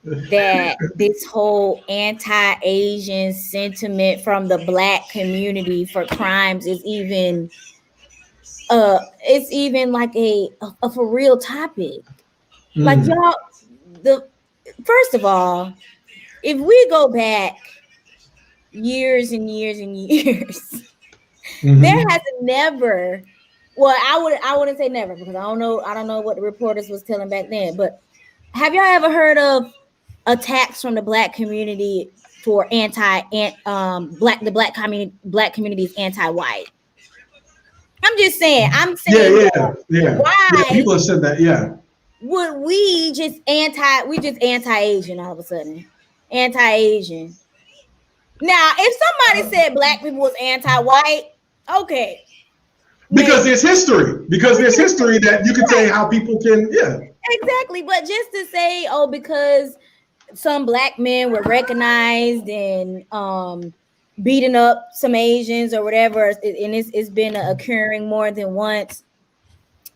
that this whole anti-Asian sentiment from the Black community for crimes is even it's even like a for real topic. Like y'all, first of all, if we go back years and years and years, there has never, well, I wouldn't say never because I don't know what the reporters was telling back then, but have y'all ever heard of attacks from the Black community for the Black community is anti-white? I'm just saying. Yeah. Why? Yeah, people have said that. Yeah. Would we just anti-Asian all of a sudden? Anti-Asian. Now, if somebody said Black people was anti-white, okay. Because there's history. Because there's history that you can say how people can, yeah. Exactly. But just to say, oh, because some Black men were recognized and beating up some Asians or whatever, and it's been occurring more than once,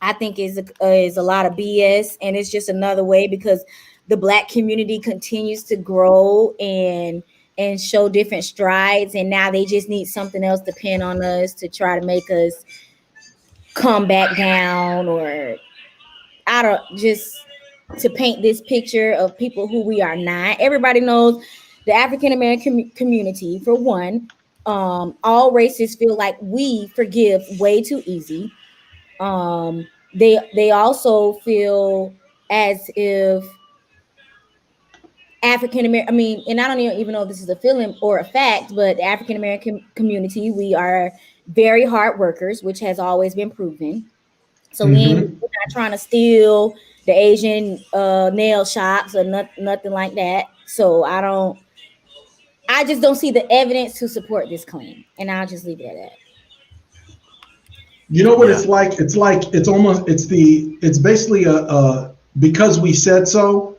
I think is a lot of BS, and it's just another way because the Black community continues to grow and show different strides, and now they just need something else to pin on us to try to make us come back down, or just to paint this picture of people who we are not. Everybody knows the African American community, for one, all races feel like we forgive way too easy. They also feel as if African American, I mean, and I don't even know if this is a feeling or a fact, but the African American community, we are very hard workers, which has always been proven. So we're not trying to steal the Asian nail shops or nothing like that. So I just don't see the evidence to support this claim, and I'll just leave it at that. You know what it's like? It's basically a because we said so.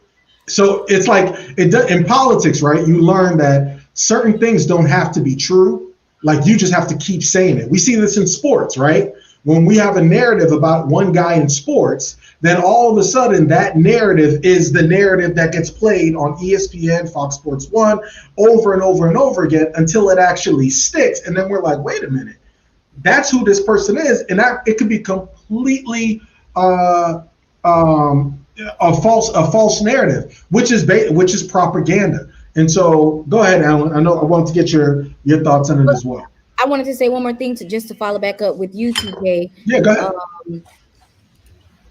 So it's like in politics, right? You learn that certain things don't have to be true. Like you just have to keep saying it. We see this in sports, right? When we have a narrative about one guy in sports, then all of a sudden that narrative is the narrative that gets played on ESPN, Fox Sports 1, over and over and over again until it actually sticks. And then we're like, wait a minute, that's who this person is. And it could be completely a false narrative, which is propaganda. And so go ahead, Alan. I want to get your thoughts on it as well. I wanted to say one more thing to follow back up with you, TJ. Yeah, go ahead.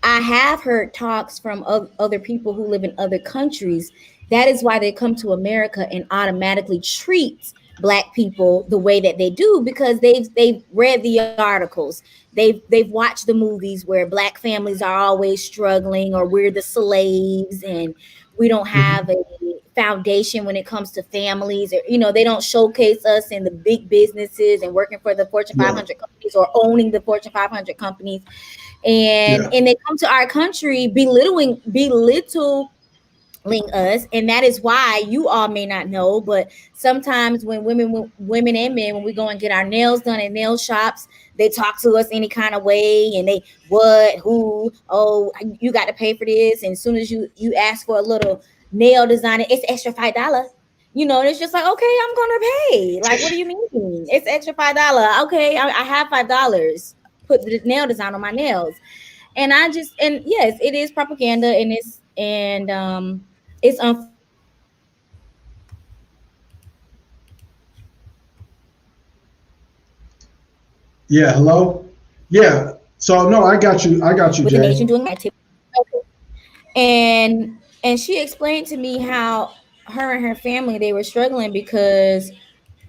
I have heard talks from other people who live in other countries. That is why they come to America and automatically treat Black people the way that they do, because they've read the articles, they've watched the movies where Black families are always struggling, or we're the slaves and we don't have a foundation when it comes to families, or they don't showcase us in the big businesses and working for the Fortune 500 companies or owning the Fortune 500 companies, and they come to our country belittling us. And that is why, you all may not know, but sometimes when women and men, when we go and get our nails done at nail shops, they talk to us any kind of way, and they oh, you got to pay for this, and as soon as you ask for a little nail designer, it's extra $5. And it's just like, okay, I'm gonna pay. Like, what do you mean? It's extra $5. Okay, I have $5. Put the nail design on my nails. And yes, it is propaganda, and it's Yeah, hello? Yeah. So no, I got you, with Jay. the nation doing activity. And she explained to me how her and her family, they were struggling because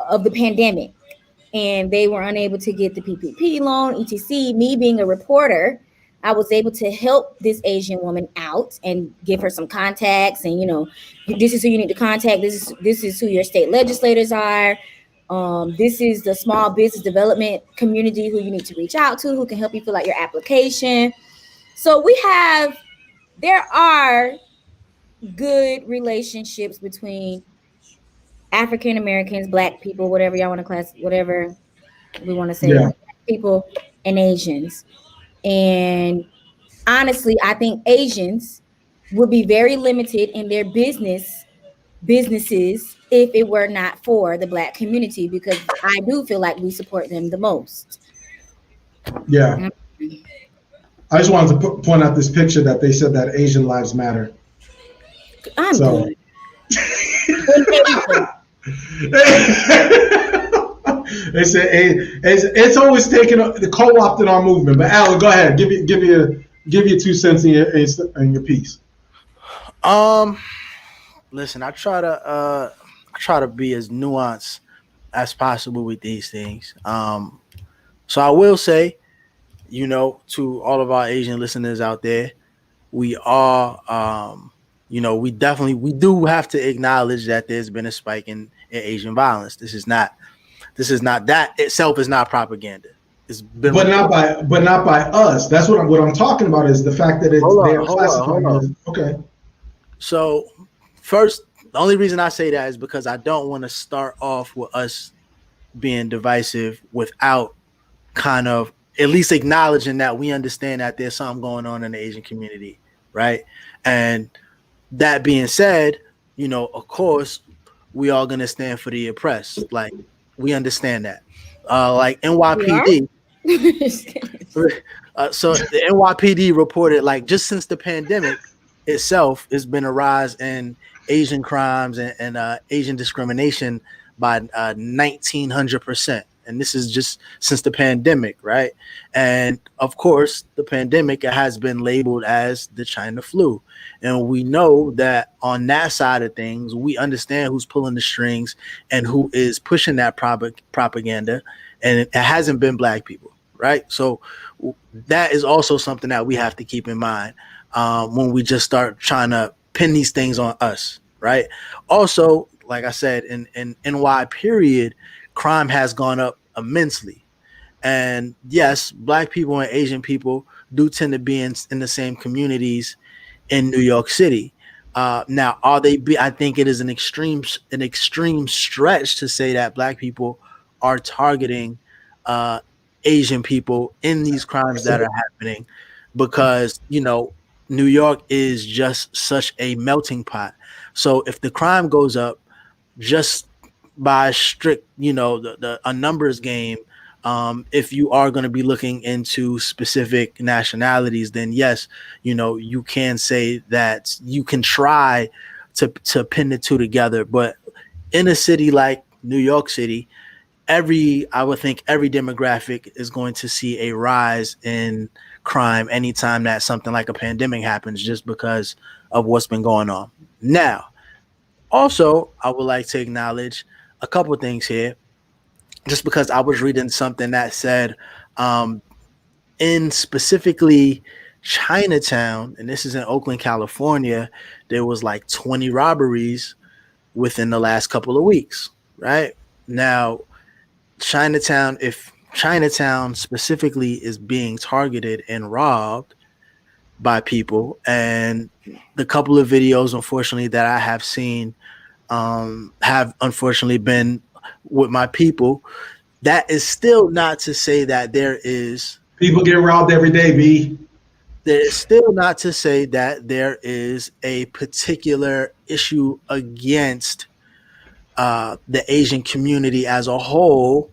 of the pandemic, and they were unable to get the PPP loan, etc. Me being a reporter, I was able to help this Asian woman out and give her some contacts, and this is who you need to contact. This is who your state legislators are. This is the small business development community who you need to reach out to, who can help you fill out your application. So there are good relationships between African Americans, Black people, whatever y'all want to whatever we want to say, people, and Asians. And honestly, I think Asians would be very limited in their businesses if it were not for the Black community, because I do feel like we support them the most. Yeah. I just wanted to point out this picture that they said that Asian lives matter. I'm good. They said it's always taken the co-opted our movement. But Alan, go ahead, give you 2 cents in your piece. Listen, I try to be as nuanced as possible with these things. So I will say, to all of our Asian listeners out there, we are, we do have to acknowledge that there's been a spike in Asian violence. This is not that itself is not propaganda. It's been but not by us. That's what I'm talking about, is the fact that they're classifying. Okay. So first, the only reason I say that is because I don't want to start off with us being divisive without kind of at least acknowledging that we understand that there's something going on in the Asian community, right? And that being said, of course, we are going to stand for the oppressed. Like, we understand that. Like NYPD. So the NYPD reported, like, just since the pandemic itself, has been a rise in Asian crimes and Asian discrimination by 1,900%. And this is just since the pandemic, right? And of course, the pandemic has been labeled as the China flu. And we know that on that side of things, we understand who's pulling the strings and who is pushing that propaganda. And it hasn't been Black people, right? So that is also something that we have to keep in mind when we just start trying to pin these things on us, right? Also, like I said, in NY period, crime has gone up immensely. And yes, Black people and Asian people do tend to be in the same communities in New York City. Now, I think it is an extreme stretch to say that Black people are targeting Asian people in these crimes that are happening, because, New York is just such a melting pot. So if the crime goes up just by strict, a numbers game, if you are going to be looking into specific nationalities, then yes, you can say that you can try to pin the two together. But in a city like New York City, I would think every demographic is going to see a rise in crime anytime that something like a pandemic happens, just because of what's been going on. Now, also, I would like to acknowledge a couple of things here, just because I was reading something that said in specifically Chinatown, and this is in Oakland, California, there was like 20 robberies within the last couple of weeks, right? Now, if Chinatown specifically is being targeted and robbed by people, and the couple of videos, unfortunately, that I have seen have unfortunately been with my people, that is still not to say that there is people get robbed every day, B. There's still not to say that there is a particular issue against the Asian community as a whole.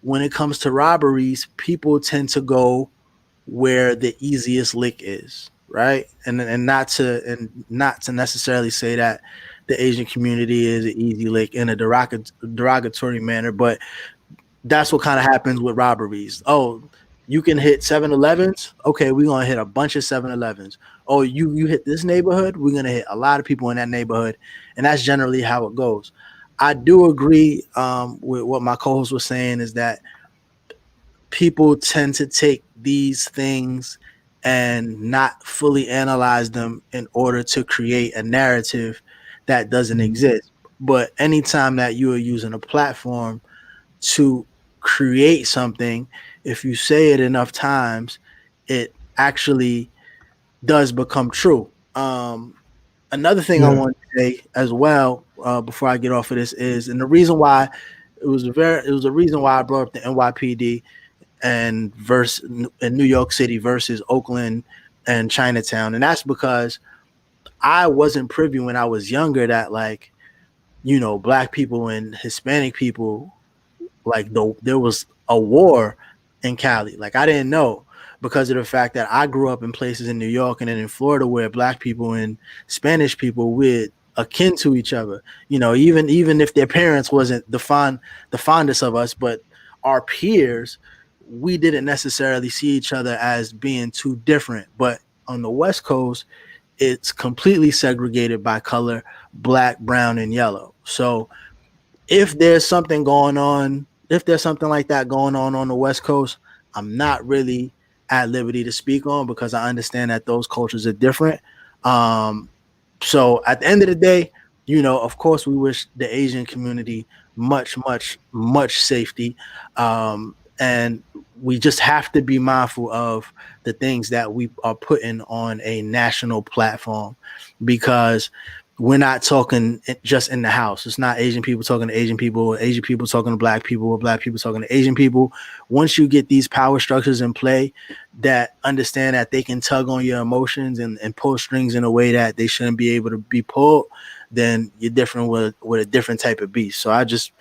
When it comes to robberies, people tend to go where the easiest lick is, right? And not to necessarily say that the Asian community is an easy lick in a derogatory manner, but that's what kind of happens with robberies. Oh, you can hit 7-Elevens. Okay, we're gonna hit a bunch of 7-Elevens. Oh, you hit this neighborhood, we're gonna hit a lot of people in that neighborhood, and that's generally how it goes. I do agree with what my co-host was saying, is that people tend to take these things and not fully analyze them in order to create a narrative that doesn't exist. But anytime that you are using a platform to create something, if you say it enough times, it actually does become true. Another thing I want to say as well, before I get off of this, is, and the reason why it was a reason why I brought up the NYPD and in New York City versus Oakland and Chinatown, and that's because I wasn't privy when I was younger that, like, Black people and Hispanic people, like, there was a war in Cali. Like, I didn't know, because of the fact that I grew up in places in New York and then in Florida where Black people and Spanish people were akin to each other. Even if their parents wasn't the fondest of us, but our peers, we didn't necessarily see each other as being too different. But on the West Coast, it's completely segregated by color: Black, brown, and yellow. So if there's something like that going on the West Coast, I'm not really at liberty to speak on, because I understand that those cultures are different. So at the end of the day, of course, we wish the Asian community much, much, much safety. And we just have to be mindful of the things that we are putting on a national platform, because we're not talking just in the house. It's not Asian people talking to Asian people, or Asian people talking to Black people, or Black people talking to Asian people. Once you get these power structures in play that understand that they can tug on your emotions and pull strings in a way that they shouldn't be able to be pulled, then you're different with a different type of beast. So I just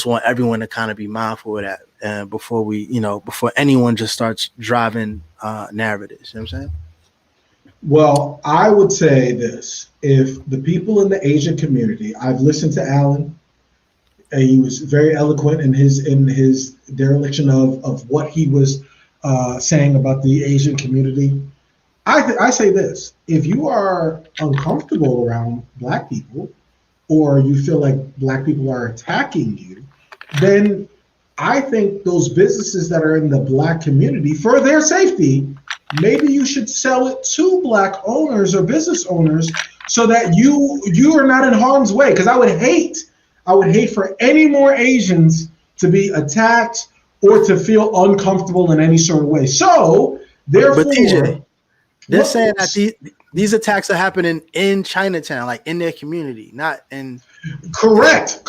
want everyone to kind of be mindful of that before anyone just starts driving narratives. You know what I'm saying? Well, I would say this: if the people in the Asian community, I've listened to Alan, He was very eloquent in his dereliction of what he was saying about the Asian community. I say this: if you are uncomfortable around Black people, or you feel like Black people are attacking you, then I think those businesses that are in the Black community, for their safety, maybe you should sell it to Black owners or business owners so that you are not in harm's way. Because I would hate for any more Asians to be attacked or to feel uncomfortable in any sort of way. So therefore, but TJ, they're saying that these attacks are happening in Chinatown, like in their community, not in. Correct.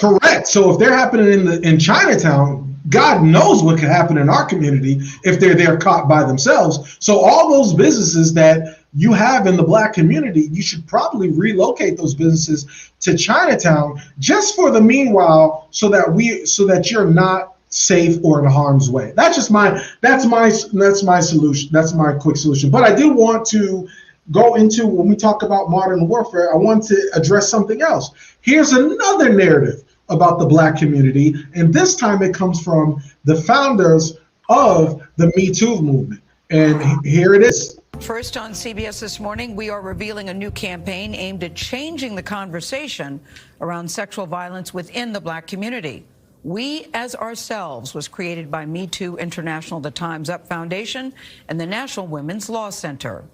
So if they're happening in Chinatown, God knows what could happen in our community if they're there caught by themselves. So all those businesses that you have in the Black community, you should probably relocate those businesses to Chinatown just for the meanwhile, so that you're not safe or in harm's way. That's my solution. That's my quick solution. But I do want to go into, when we talk about modern warfare, I want to address something else. Here's another narrative about the Black community, and this time it comes from the founders of the Me Too movement. And here it is. First on CBS This Morning, we are revealing a new campaign aimed at changing the conversation around sexual violence within the Black community. We As Ourselves was created by Me Too International, the Time's Up Foundation, and the National Women's Law Center.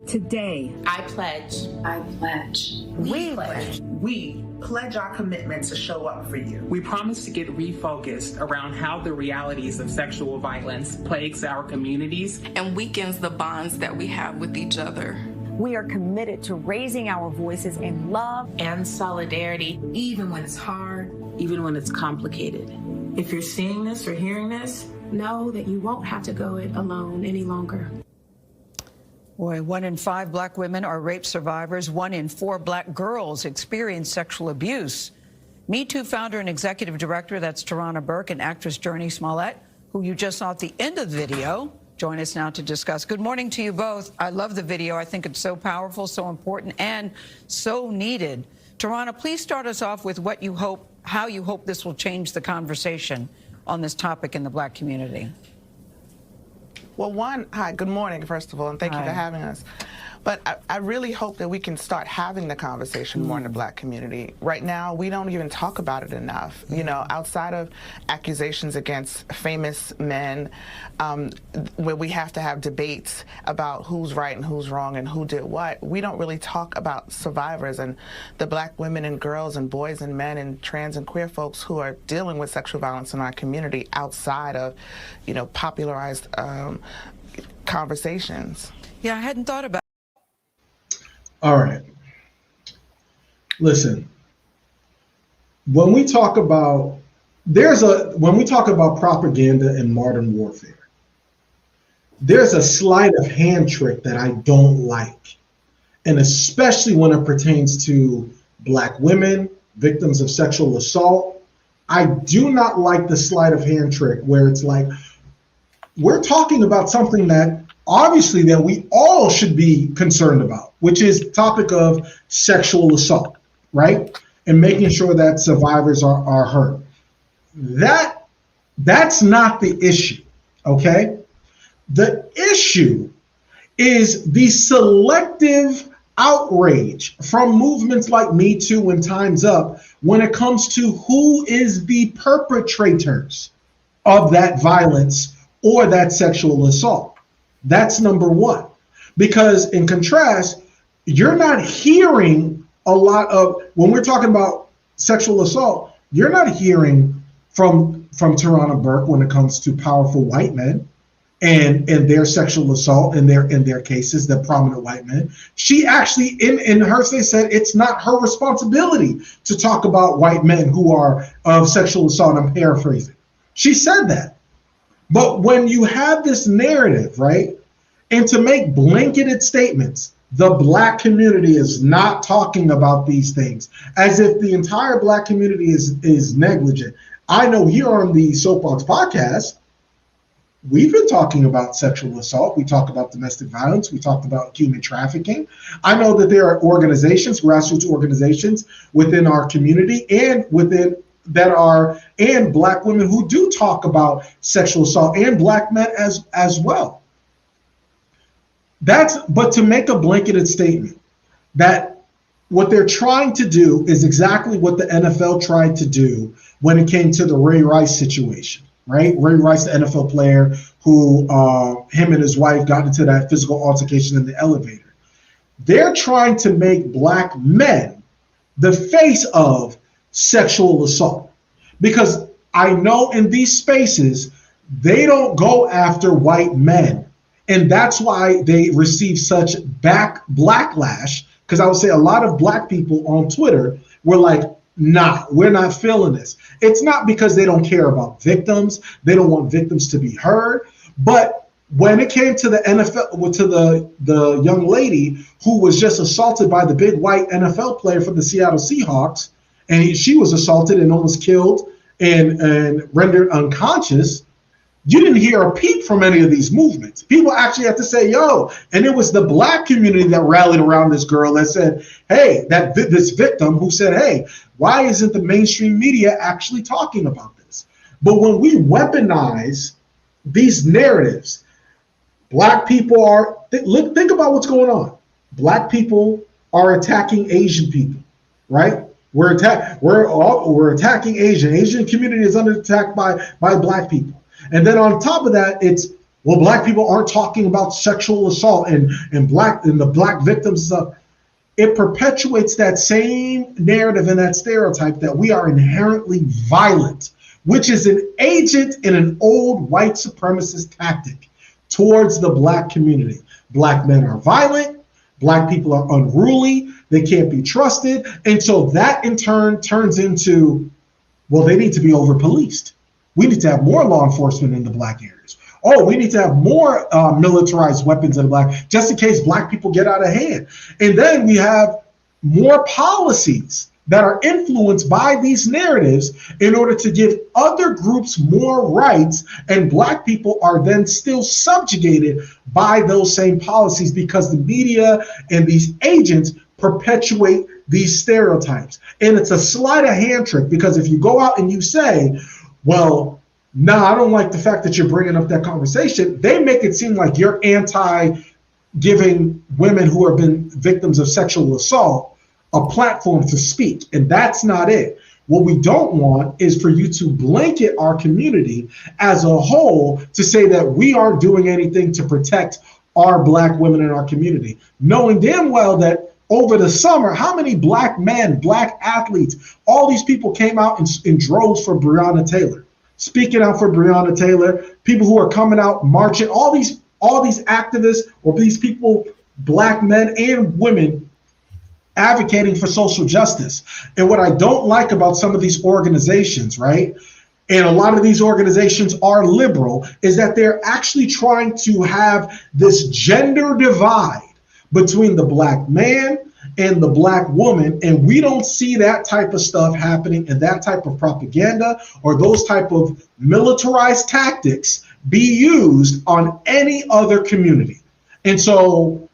Today, I pledge. I pledge. We pledge. We pledge our commitment to show up for you. We promise to get refocused around how the realities of sexual violence plagues our communities and weakens the bonds that we have with each other. We are committed to raising our voices in love and solidarity, even when it's hard, even when it's complicated. If you're seeing this or hearing this, know that you won't have to go it alone any longer. Boy, 1 in 5 Black women are rape survivors. 1 in 4 Black girls experience sexual abuse. Me Too founder and executive director, that's Tarana Burke, and actress Jurnee Smollett, who you just saw at the end of the video, join us now to discuss. Good morning to you both. I love the video. I think it's so powerful, so important, and so needed. Tarana, please start us off with how you hope this will change the conversation on this topic in the Black community. Well, hi, good morning, first of all, and thank you for having us. But I really hope that we can start having the conversation more in the Black community. Right now, we don't even talk about it enough. You know, outside of accusations against famous men, where we have to have debates about who's right and who's wrong and who did what, we don't really talk about survivors and the Black women and girls and boys and men and trans and queer folks who are dealing with sexual violence in our community outside of, you know, popularized conversations. Yeah, I hadn't thought about. All right. Listen, when we talk about propaganda and modern warfare, there's a sleight of hand trick that I don't like. And especially when it pertains to Black women, victims of sexual assault, I do not like the sleight of hand trick where it's like, we're talking about something that obviously that we all should be concerned about, which is the topic of sexual assault, right? And making sure that survivors are heard. That's not the issue, okay? The issue is the selective outrage from movements like Me Too and Time's Up when it comes to who is the perpetrators of that violence or that sexual assault. That's number one. Because in contrast, you're not hearing a lot of, when we're talking about sexual assault, you're not hearing from Tarana Burke when it comes to powerful white men and their sexual assault in their cases, the prominent white men. She actually, in her say, said it's not her responsibility to talk about white men who are of sexual assault. I'm paraphrasing. She said that. But when you have this narrative, right, and to make blanketed statements, the Black community is not talking about these things as if the entire Black community is negligent. I know here on the Soapboxx Podcast, we've been talking about sexual assault. We talk about domestic violence. We talked about human trafficking. I know that there are organizations, grassroots organizations within our community and within that are, and black women who do talk about sexual assault, and black men as well. But to make a blanketed statement that what they're trying to do is exactly what the NFL tried to do when it came to the Ray Rice situation, right? Ray Rice, the NFL player who him and his wife got into that physical altercation in the elevator. They're trying to make black men the face of sexual assault, because I know in these spaces, they don't go after white men. And that's why they receive such BLACK-lash, because I would say a lot of black people on Twitter were like, nah, we're not feeling this. It's not because they don't care about victims. They don't want victims to be heard. But when it came to the NFL, to the young lady who was just assaulted by the big white NFL player for the Seattle Seahawks, and she was assaulted and almost killed and rendered unconscious, you didn't hear a peep from any of these movements. People actually had to say, yo, and it was the black community that rallied around this girl that said, hey, this victim who said, hey, why isn't the mainstream media actually talking about this? But when we weaponize these narratives, black people are, think about what's going on. Black people are attacking Asian people, right? We're attacking Asian. Asian community is under attack by black people. And then on top of that, it's, well, black people aren't talking about sexual assault and the black victims stuff. It perpetuates that same narrative and that stereotype that we are inherently violent, which is an agent in an old white supremacist tactic towards the black community. Black men are violent, black people are unruly, they can't be trusted. And so that in turn turns into, well, they need to be over-policed. We need to have more law enforcement in the black areas. Oh, we need to have more militarized weapons in the black, just in case black people get out of hand. And then we have more policies that are influenced by these narratives in order to give other groups more rights, and black people are then still subjugated by those same policies because the media and these agents perpetuate these stereotypes. And it's a sleight of hand trick, because if you go out and you say, well, no, I don't like the fact that you're bringing up that conversation, they make it seem like you're anti-giving women who have been victims of sexual assault a platform to speak. And that's not it. What we don't want is for you to blanket our community as a whole to say that we aren't doing anything to protect our black women in our community, knowing damn well that over the summer, how many black men, black athletes, all these people came out in droves for Breonna Taylor, speaking out for Breonna Taylor, people who are coming out marching, all these activists or these people, black men and women, advocating for social justice. And what I don't like about some of these organizations, right, and a lot of these organizations are liberal, is that they're actually trying to have this gender divide between the black man and the black woman, and we don't see that type of stuff happening and that type of propaganda or those type of militarized tactics be used on any other community. And so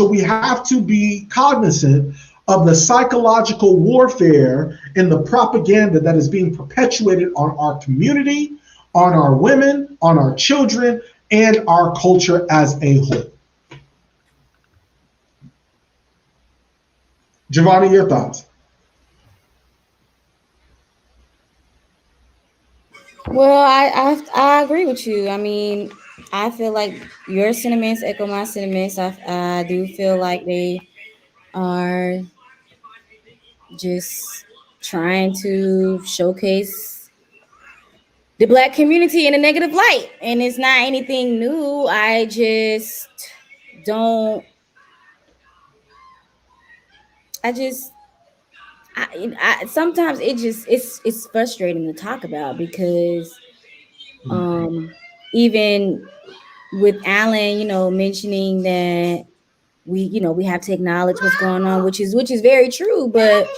we have to be cognizant of the psychological warfare and the propaganda that is being perpetuated on our community, on our women, on our children, and our culture as a whole. Giovanni, your thoughts? Well, I agree with you. I mean, I feel like your sentiments echo my sentiments. I do feel like they are just trying to showcase the black community in a negative light, and it's not anything new. I just don't. I sometimes it's frustrating to talk about, because even with Alan, mentioning that we have to acknowledge what's going on, which is very true, but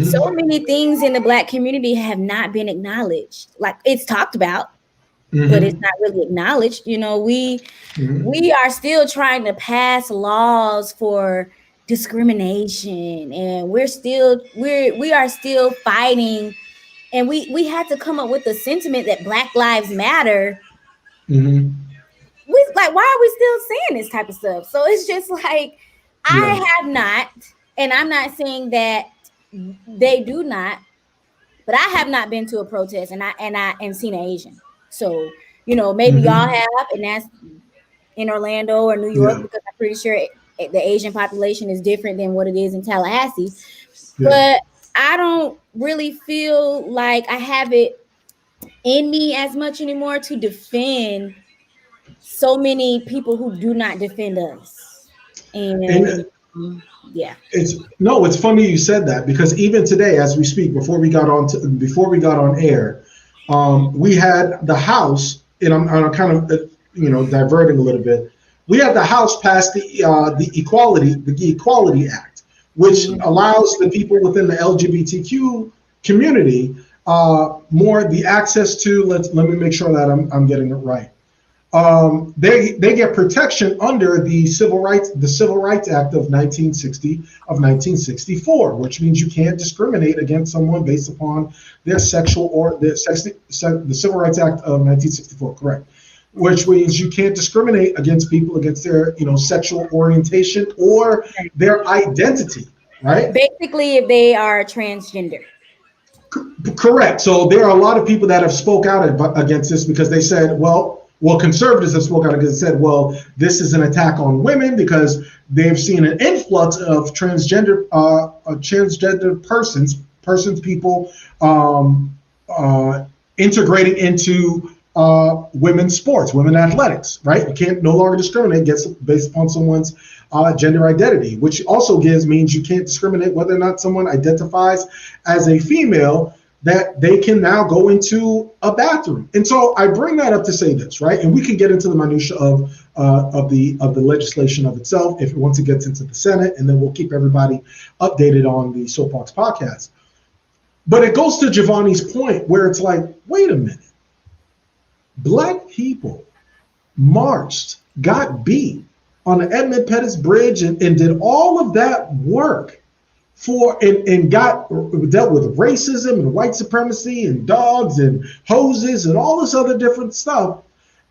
so many things in the black community have not been acknowledged. Like, it's talked about, but it's not really acknowledged. We are still trying to pass laws for discrimination, and we are still fighting, and we had to come up with the sentiment that Black Lives Matter. Mm-hmm. We like, why are we still saying this type of stuff? So it's just like, I have not, and I'm not saying that they do not, but I have not been to a protest and seen an Asian. So, you know, maybe y'all have, and that's in Orlando or New York, because I'm pretty sure the Asian population is different than what it is in Tallahassee. But I don't really feel like I have it in me as much anymore to defend so many people who do not defend us. And it's funny you said that, because even today, as we speak, before we got on air, we had the House, and I'm kind of diverting a little bit. We had the House pass the Equality Act, which allows the people within the LGBTQ community more the access to. Let me make sure that I'm getting it right. They get protection under the Civil Rights Act of 1964, which means you can't discriminate against someone based upon their sexual or their sex. The Civil Rights Act of 1964, correct? Which means you can't discriminate against people against their sexual orientation or their identity, right? Basically, if they are transgender. Correct. So there are a lot of people that have spoke out against this, because they said, well, conservatives have spoken out and said, well, this is an attack on women because they've seen an influx of transgender people integrating into women's sports, women athletics, right? You can't no longer discriminate based upon someone's gender identity, which also means you can't discriminate whether or not someone identifies as a female, that they can now go into a bathroom. And so I bring that up to say this, right? And we can get into the minutia of the legislation of itself once it gets into the Senate, and then we'll keep everybody updated on the Soapboxx Podcast. But it goes to Giovanni's point, where it's like, wait a minute. Black people marched, got beat on the Edmund Pettus Bridge, and did all of that work and dealt with racism and white supremacy and dogs and hoses and all this other different stuff.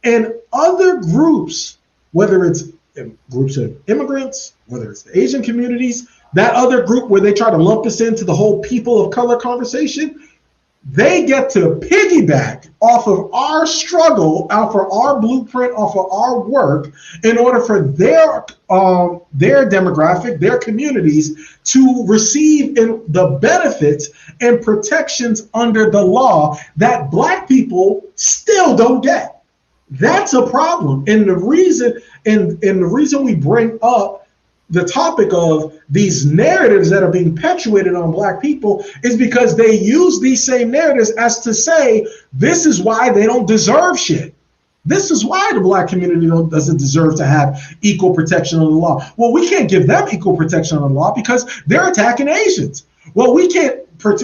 And other groups, whether it's groups of immigrants, whether it's the Asian communities, that other group where they try to lump us into the whole people of color conversation, they get to piggyback off of our struggle, off of our blueprint, off of our work, in order for their demographic, their communities, to receive the benefits and protections under the law that Black people still don't get. That's a problem. And the reason we bring up the topic of these narratives that are being perpetuated on Black people is because they use these same narratives as to say, this is why they don't deserve shit. This is why the Black community doesn't deserve to have equal protection under the law. Well, we can't give them equal protection under the law because they're attacking Asians. Well, we can't protect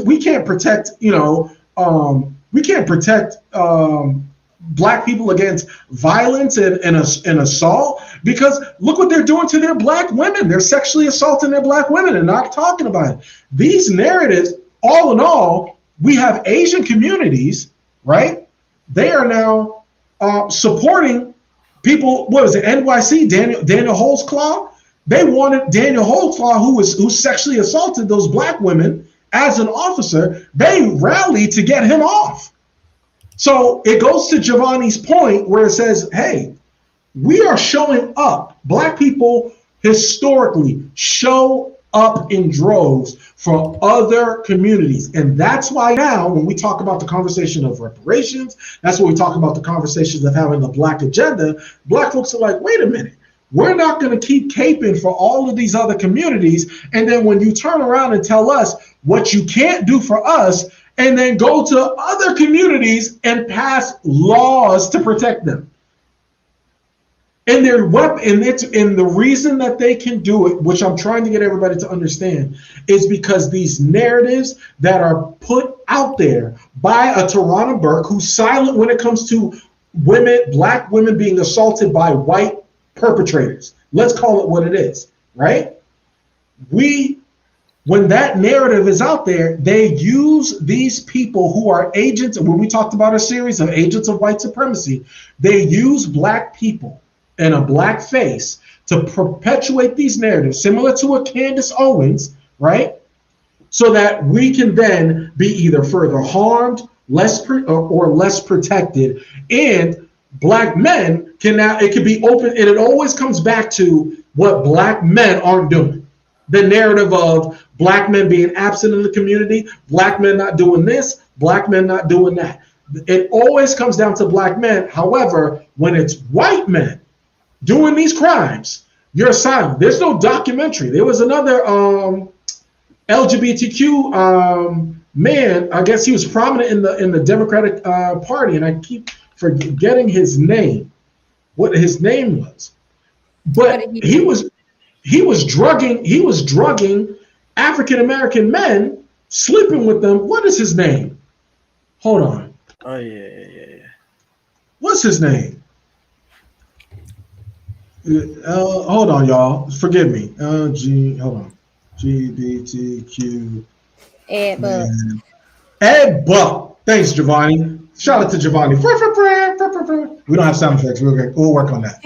Black people against violence and assault, because look what they're doing to their Black women. They're sexually assaulting their Black women and not talking about it. These narratives, all in all, we have Asian communities, right? They are now supporting people. What was it? NYC, Daniel Holtzclaw. They wanted Daniel Holtzclaw, who sexually assaulted those Black women as an officer. They rallied to get him off. So it goes to Giovanni's point where it says, hey, we are showing up. Black people historically show up in droves for other communities. And that's why now when we talk about the conversation of reparations, that's when we talk about the conversations of having a Black agenda, Black folks are like, wait a minute. We're not going to keep caping for all of these other communities. And then when you turn around and tell us what you can't do for us, and then go to other communities and pass laws to protect them. And the reason that they can do it, which I'm trying to get everybody to understand, is because these narratives that are put out there by a Tarana Burke, who's silent when it comes to women, Black women being assaulted by white perpetrators. Let's call it what it is, right? when that narrative is out there, they use these people who are agents. When we talked about a series of agents of white supremacy, they use black people and a black face to perpetuate these narratives, similar to a Candace Owens, right? So that we can then be either further harmed, or less protected, and black men can now, it can be open, and it always comes back to what black men aren't doing. The narrative of black men being absent in the community, black men not doing this, black men not doing that. It always comes down to black men. However, when it's white men doing these crimes, you're silent. There's no documentary. There was another LGBTQ man. I guess he was prominent in the Democratic Party, and I keep forgetting his name. What his name was, but he was drugging African American men, sleeping with them. What is his name? Hold on. Oh yeah. What's his name? Hold on, y'all. Forgive me. Hold on. GBTQ. Ed Buck. Ed Buck. Thanks, Giovanni. Shout out to Giovanni. We don't have sound effects. We'll work on that.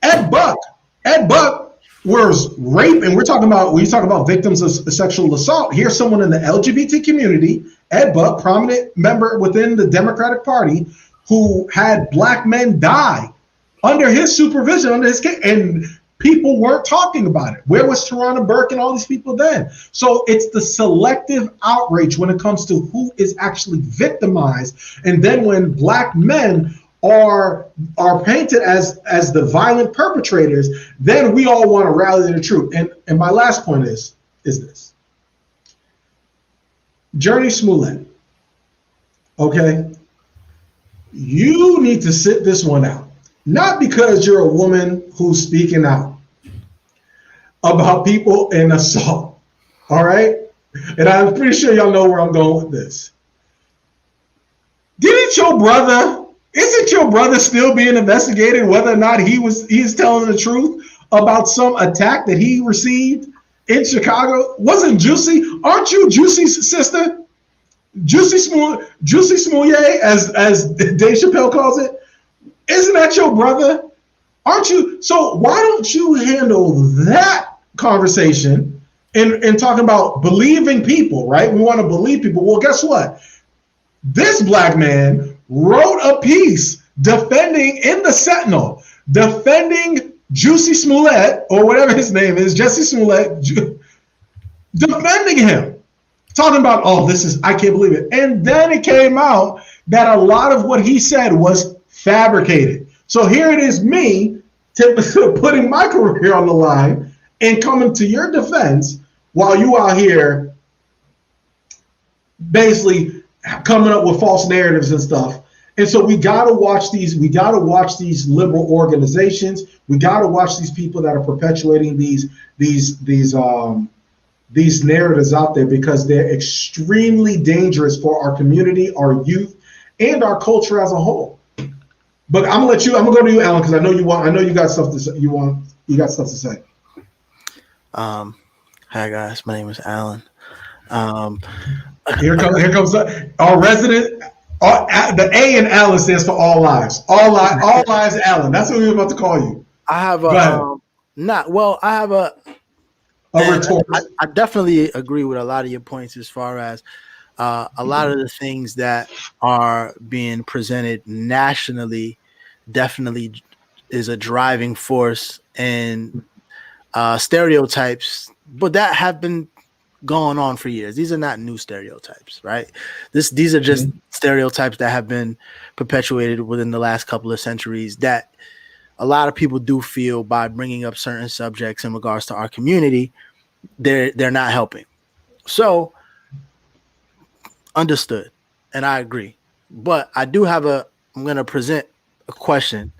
Ed Buck was raped, and we talk about victims of sexual assault. Here's someone in the LGBT community, Ed Buck, prominent member within the Democratic Party, who had black men die under his supervision, under his care, and people weren't talking about it. Where was Tarana Burke and all these people then? So it's the selective outrage when it comes to who is actually victimized. And then when black men are painted as the violent perpetrators, then we all want to rally to the truth. And my last point is this. Journey Smollett, okay? You need to sit this one out. Not because you're a woman who's speaking out about people in assault, all right? And I'm pretty sure y'all know where I'm going with this. Isn't your brother still being investigated whether or not he's telling the truth about some attack that he received in Chicago? Wasn't Juicy? Aren't you Juicy's sister? Juicy Smollett, as Dave Chappelle calls it. Isn't that your brother? Aren't you? So why don't you handle that conversation and talking about believing people, right? We want to believe people. Well, guess what? This black man wrote a piece defending in the Sentinel, defending Juicy Smollett, or whatever his name is, Jesse Smollett, defending him, talking about, I can't believe it. And then it came out that a lot of what he said was fabricated. So here it is, me putting my career on the line and coming to your defense while you out here basically coming up with false narratives and stuff. And so we gotta watch these liberal organizations. We gotta watch these people that are perpetuating these narratives out there, because they're extremely dangerous for our community, our youth, and our culture as a whole. But I'm gonna go to you, Alan, because I know you got stuff to say. You got stuff to say. Hi guys, my name is Alan. Here comes our resident. The A in Alan stands for all lives. All lives, Alan. That's what we're about to call you. I have a retort. I definitely agree with a lot of your points as far as a lot of the things that are being presented nationally definitely is a driving force and stereotypes, but that have been going on for years. These are not new stereotypes, right? These are just stereotypes that have been perpetuated within the last couple of centuries that a lot of people do feel by bringing up certain subjects in regards to our community, they're not helping. So understood, and I agree. But I do have I'm going to present a question,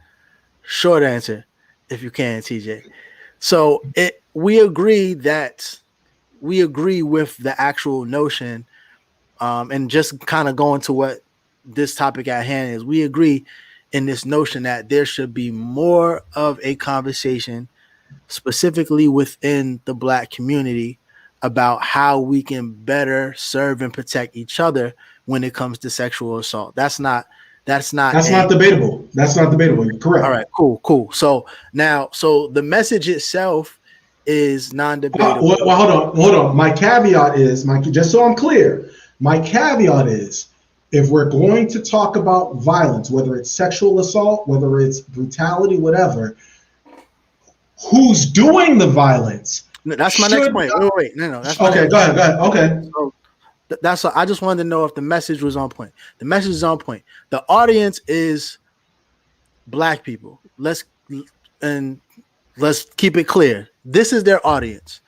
short answer, if you can, TJ. So we agree with the actual notion, and just kind of going to what this topic at hand is. We agree in this notion that there should be more of a conversation specifically within the Black community, about how we can better serve and protect each other when it comes to sexual assault. That's not debatable. That's not debatable. You're correct. All right, cool. So the message itself is non-debatable. Well, hold on. My caveat is, just so I'm clear, my caveat is, if we're going to talk about violence, whether it's sexual assault, whether it's brutality, whatever, who's doing the violence? That's my next point. Wait. No. That's okay. Go ahead. Okay. So I just wanted to know if the message was on point. The message is on point. The audience is Black people. Let's keep it clear. This is their audience,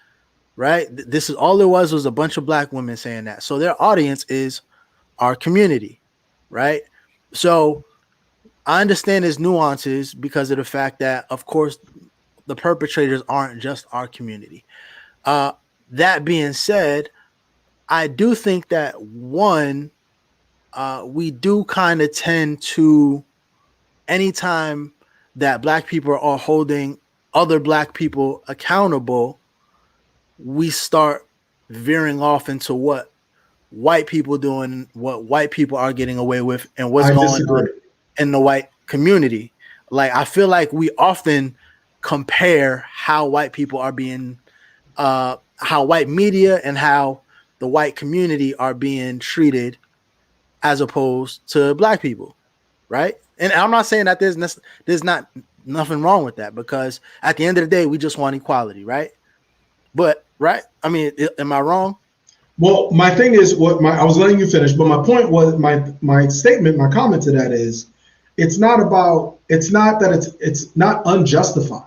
right? This is all it was a bunch of Black women saying that. So their audience is our community, right? So I understand there's nuances because of the fact that, of course, the perpetrators aren't just our community. That being said, I do think that we do kind of tend to, anytime that Black people are holding other Black people accountable, we start veering off into what white people doing, what white people are getting away with, and what's going on in the white community. Like, I feel like we often compare how white people are being, how white media and how the white community are being treated as opposed to Black people, right? And I'm not saying that there's not nothing wrong with that, because at the end of the day, we just want equality, right? But right, I mean, am I wrong? Well, my thing is, I was letting you finish, but my point was, my statement, my comment to that is, it's not unjustified.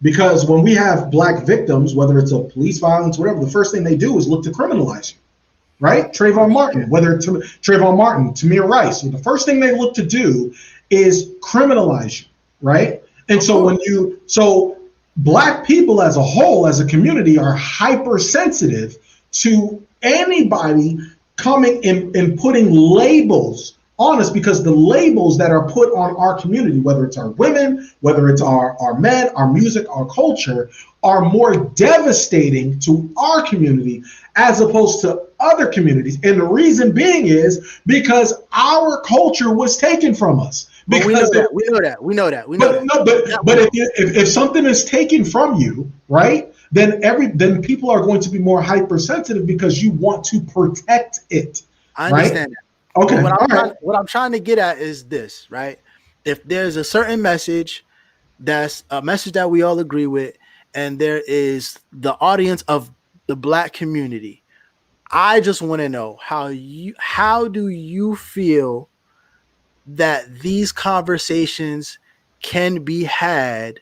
Because when we have Black victims, whether it's a police violence, whatever, the first thing they do is look to criminalize you, right? Trayvon Martin, whether it's Trayvon Martin, Tamir Rice, the first thing they look to do is criminalize you, right? And so Black people as a whole, as a community, are hypersensitive to anybody coming and putting labels on us, because the labels that are put on our community, whether it's our women, whether it's our men, our music, our culture, are more devastating to our community as opposed to other communities. And the reason being is because our culture was taken from us. Because we know that. But if something is taken from you, right, then people are going to be more hypersensitive because you want to protect it. I understand that. Okay. What I'm trying to get at is this, right? If there's a certain message, that's a message that we all agree with, and there is the audience of the Black community, I just want to know how do you feel that these conversations can be had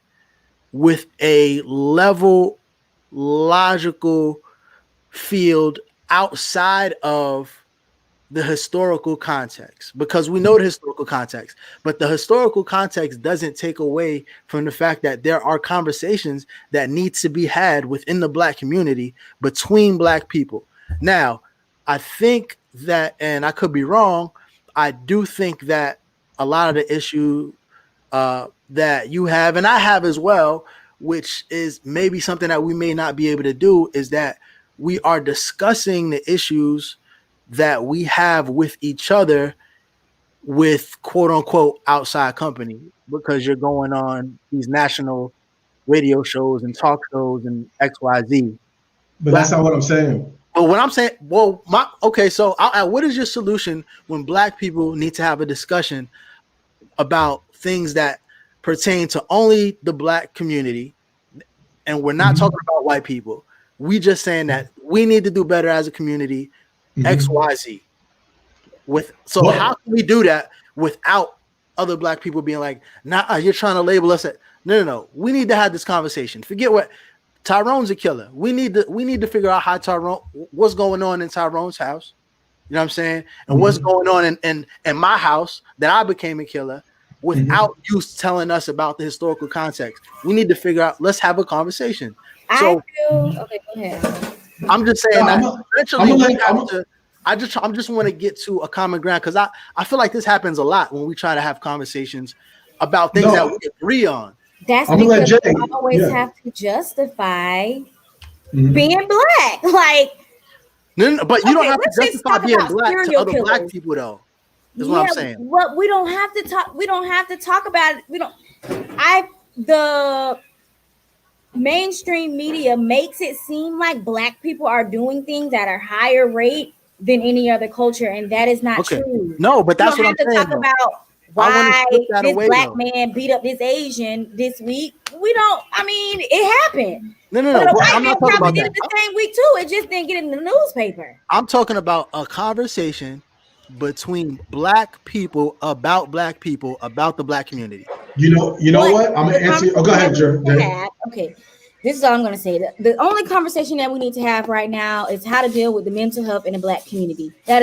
with a level, logical field outside of the historical context, because we know the historical context, but the historical context doesn't take away from the fact that there are conversations that need to be had within the Black community between Black people. Now, I think that, and I could be wrong, I do think that a lot of the issue that you have, and I have as well, which is maybe something that we may not be able to do, is that we are discussing the issues that we have with each other with quote unquote outside company, because you're going on these national radio shows and talk shows and XYZ. But that's not what I'm saying. But what I'm saying, so what is your solution when Black people need to have a discussion about things that pertain to only the Black community, and we're not talking about white people? We just saying that we need to do better as a community, XYZ. How can we do that without other Black people being like, nah, you're trying to label us? No. We need to have this conversation. Forget what Tyrone's a killer. We need to figure out how what's going on in Tyrone's house. You know what I'm saying? And what's going on in my house that I became a killer without you telling us about the historical context. We need to figure out, let's have a conversation. Okay, go ahead. I'm just saying that eventually I just want to get to a common ground, because I feel like this happens a lot when we try to have conversations about things that we agree on. That's I'm gonna let because Jay. you always Yeah. have to justify being black. Like, No, but you don't okay, have to let's just justify talk being about black to serial other black killers. people, though. Is Yeah, what I'm saying. but we don't have to talk. We don't have to talk about it. The mainstream media makes it seem like black people are doing things at a higher rate than any other culture, and that is not true. No, but that's we what don't I'm have to saying. talk about I wanna why flip that this away, black though. man beat up this Asian this week. We don't. I mean, it happened. No. But a Well, white I'm man not talking probably about did that. it the same week too. It just didn't get in the newspaper. I'm talking about a conversation between black people about the black community. You know what? I'm gonna answer you. Oh, go ahead, Jay. Okay, this is all I'm going to say. The only conversation that we need to have right now is how to deal with the mental health in the black community. That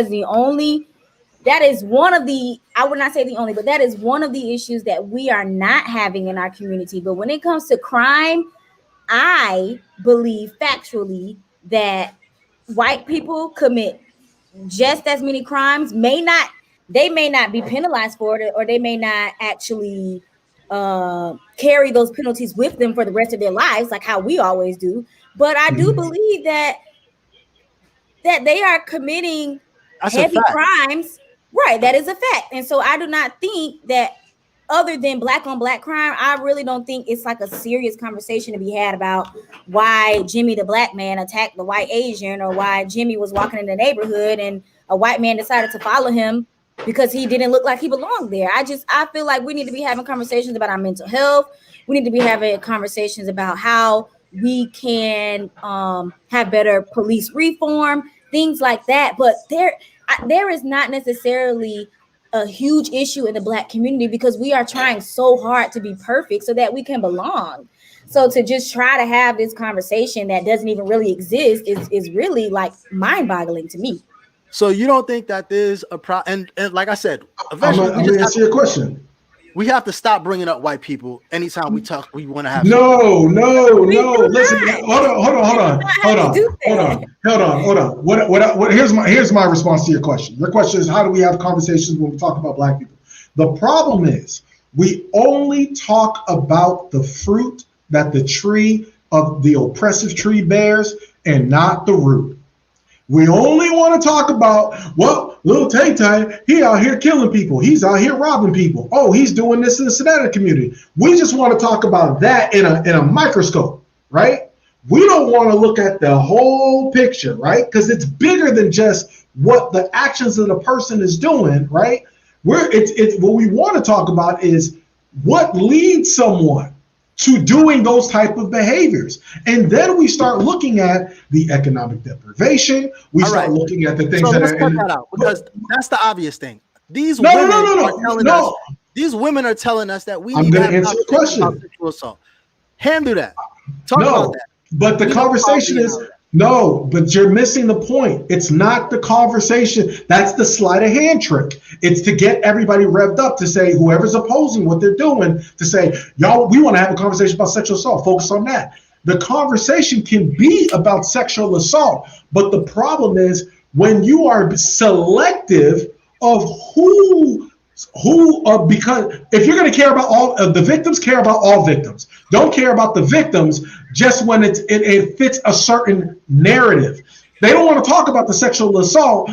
is one of the, I would not say the only, but that is one of the issues that we are not having in our community. But when it comes to crime, I believe factually that white people commit just as many crimes. They may not be penalized for it, or they may not actually carry those penalties with them for the rest of their lives, like how we always do. But I do believe that they are committing heavy crimes. Right, that is a fact. And so I do not think that, other than black on black crime, I really don't think it's like a serious conversation to be had about why Jimmy the black man attacked the white Asian, or why Jimmy was walking in the neighborhood and a white man decided to follow him because he didn't look like he belonged there. I feel like we need to be having conversations about our mental health. We need to be having conversations about how we can have better police reform, things like that. But there is not necessarily a huge issue in the black community, because we are trying so hard to be perfect so that we can belong. So to just try to have this conversation that doesn't even really exist is really like mind-boggling to me. So you don't think that there's a problem? And like I said, eventually I'm gonna answer your question. We have to stop bringing up white people anytime we talk. We want to have no. Listen, hold on. What? Here's my response to your question. Your question is, how do we have conversations when we talk about black people? The problem is we only talk about the fruit that the tree of the oppressive tree bears, and not the root. We only want to talk about, well, little Tay-Tay, he out here killing people. He's out here robbing people. Oh, he's doing this in the Cincinnati community. We just want to talk about that in a microscope, right? We don't want to look at the whole picture, right? Because it's bigger than just what the actions of the person is doing, right? It's what we want to talk about is what leads someone to doing those type of behaviors. And then we start looking at the economic deprivation. We start looking at the things so that let's are cut that out, because that's the obvious thing. These women are telling us that we need to have answer the question about sexual assault. Handle that. Talk about that. But the conversation is but you're missing the point. It's not the conversation. That's the sleight of hand trick. It's to get everybody revved up to say, whoever's opposing what they're doing, to say, y'all, we want to have a conversation about sexual assault. Focus on that. The conversation can be about sexual assault, but the problem is when you are selective of because if you're going to care about all of the victims, care about all victims. Don't care about the victims just when it fits a certain narrative. They don't want to talk about the sexual assault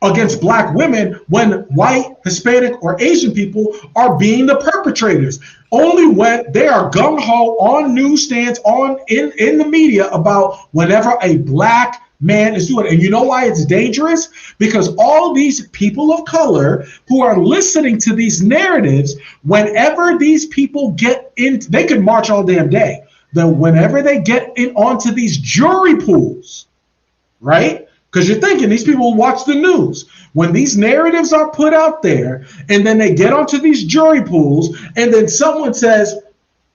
against black women when white, Hispanic, or Asian people are being the perpetrators. Only when they are gung-ho on newsstands, in the media about whenever a black man is doing it. And you know why it's dangerous? Because all these people of color who are listening to these narratives, whenever these people get in, they could march all damn day. Then whenever they get in onto these jury pools, right? Because you're thinking these people watch the news. When these narratives are put out there and then they get onto these jury pools and then someone says,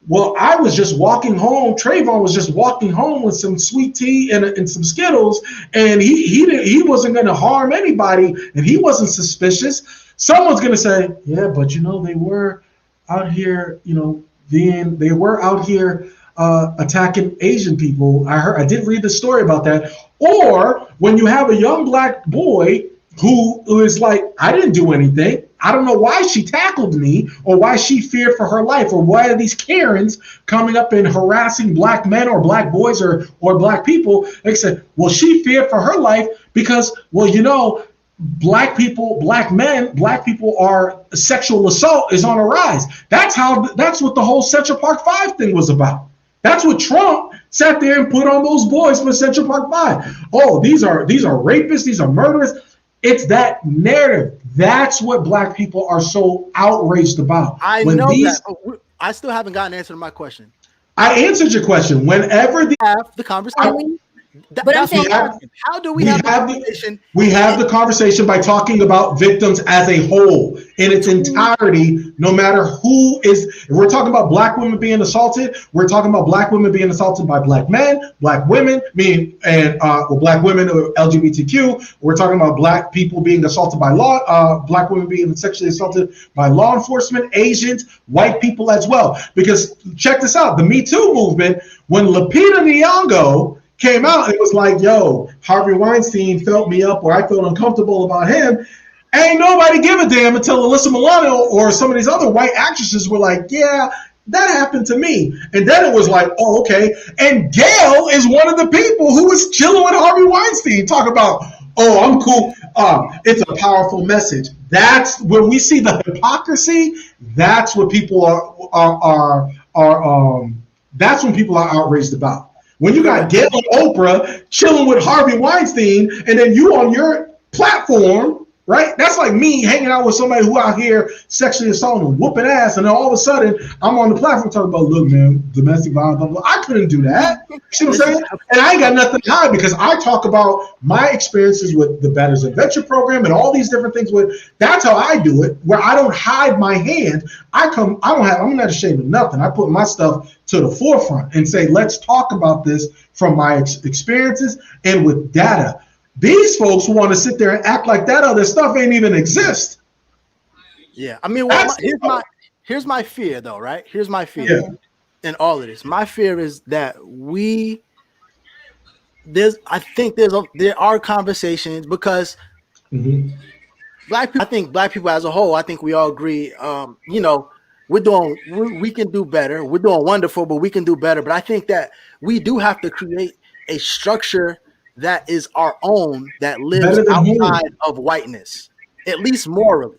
well, I was just walking home. Trayvon was just walking home with some sweet tea and some Skittles, and he wasn't going to harm anybody, and he wasn't suspicious. Someone's going to say, yeah, but they were out here, they were out here attacking Asian people. I did read the story about that. Or when you have a young black boy, who is like, I didn't do anything. I don't know why she tackled me or why she feared for her life, or why are these Karens coming up and harassing black men or black boys or black people. They said, well, she feared for her life because, well, you know, black people are sexual assault is on a rise. That's what the whole Central Park 5 thing was about. That's what Trump sat there and put on those boys for Central Park 5. Oh, these are rapists, these are murderers. It's that narrative. That's what black people are so outraged about. I know that, but I still haven't gotten an answer to my question. I answered your question. Whenever they have the conversation, how do we have the conversation? We have the conversation by talking about victims as a whole in its entirety, no matter who is. If we're talking about black women being assaulted, we're talking about black women being assaulted by black men, black women, black women or LGBTQ. We're talking about black people being assaulted by black women being sexually assaulted by law enforcement, Asians, white people as well. Because check this out, the Me Too movement, when Lupita Nyong'o came out, it was like, yo, Harvey Weinstein felt me up, or I felt uncomfortable about him. Ain't nobody give a damn until Alyssa Milano or some of these other white actresses were like, yeah, that happened to me. And then it was like, oh, okay. And Gail is one of the people who was chilling with Harvey Weinstein, talk about, oh, I'm cool. It's a powerful message. That's when we see the hypocrisy. That's what people are that's when people are outraged about. When you got Gail and Oprah chilling with Harvey Weinstein, and then you on your platform, right? That's like me hanging out with somebody who out here sexually assaulting and whooping ass, and then all of a sudden I'm on the platform talking about, look, man, domestic violence, blah, blah, blah. I couldn't do that. You see what I'm saying? And I ain't got nothing to hide because I talk about my experiences with the Betters Adventure program and all these different things. That's how I do it, where I don't hide my hand. I'm not ashamed of nothing. I put my stuff to the forefront and say, let's talk about this from my experiences and with data. These folks want to sit there and act like that other stuff ain't even exist. Yeah, I mean, here's my fear, though, right? Here's my fear in all of this. My fear is that there are conversations because black people as a whole, I think we all agree, we can do better. We're doing wonderful, but we can do better. But I think that we do have to create a structure that is our own, that lives outside of whiteness, at least morally,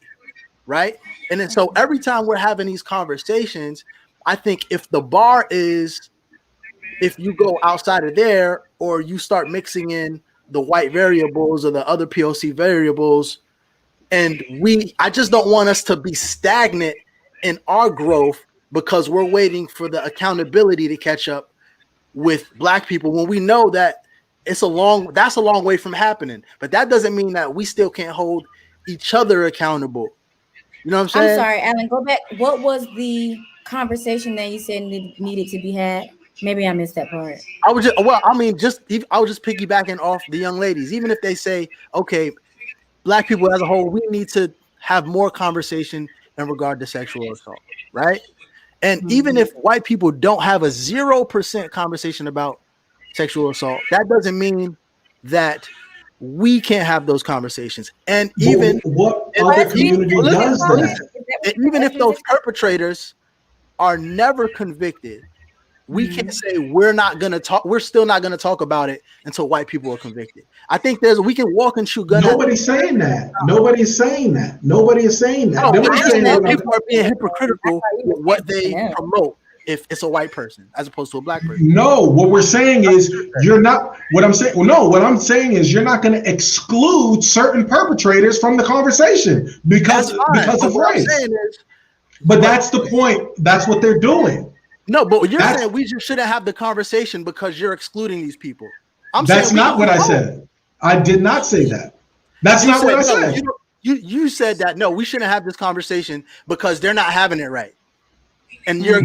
right? And then so every time we're having these conversations, I think if the bar is, if you go outside of there or you start mixing in the white variables or the other POC variables, I just don't want us to be stagnant in our growth because we're waiting for the accountability to catch up with black people when we know that that's a long way from happening. But that doesn't mean that we still can't hold each other accountable. You know what I'm saying? I'm sorry, Alan, go back. What was the conversation that you said needed to be had? Maybe I missed that part. I was just piggybacking off the young ladies. Even if they say, okay, black people as a whole, we need to have more conversation in regard to sexual assault, right? And even if white people don't have a 0% conversation about sexual assault, that doesn't mean that we can't have those conversations. And even if those perpetrators are never convicted, we can't say we're still not gonna talk about it until white people are convicted. I think we can walk and chew gun. Nobody's saying that. Nobody is saying that. People are being hypocritical with what they promote if it's a white person as opposed to a black person. No, what we're saying is what I'm saying is you're not going to exclude certain perpetrators from the conversation because of race. But that's the point. That's what they're doing. No, but you're saying we just shouldn't have the conversation because you're excluding these people. That's not what I said. I did not say that. That's not what I said. You said that, no, we shouldn't have this conversation because they're not having it right. And you're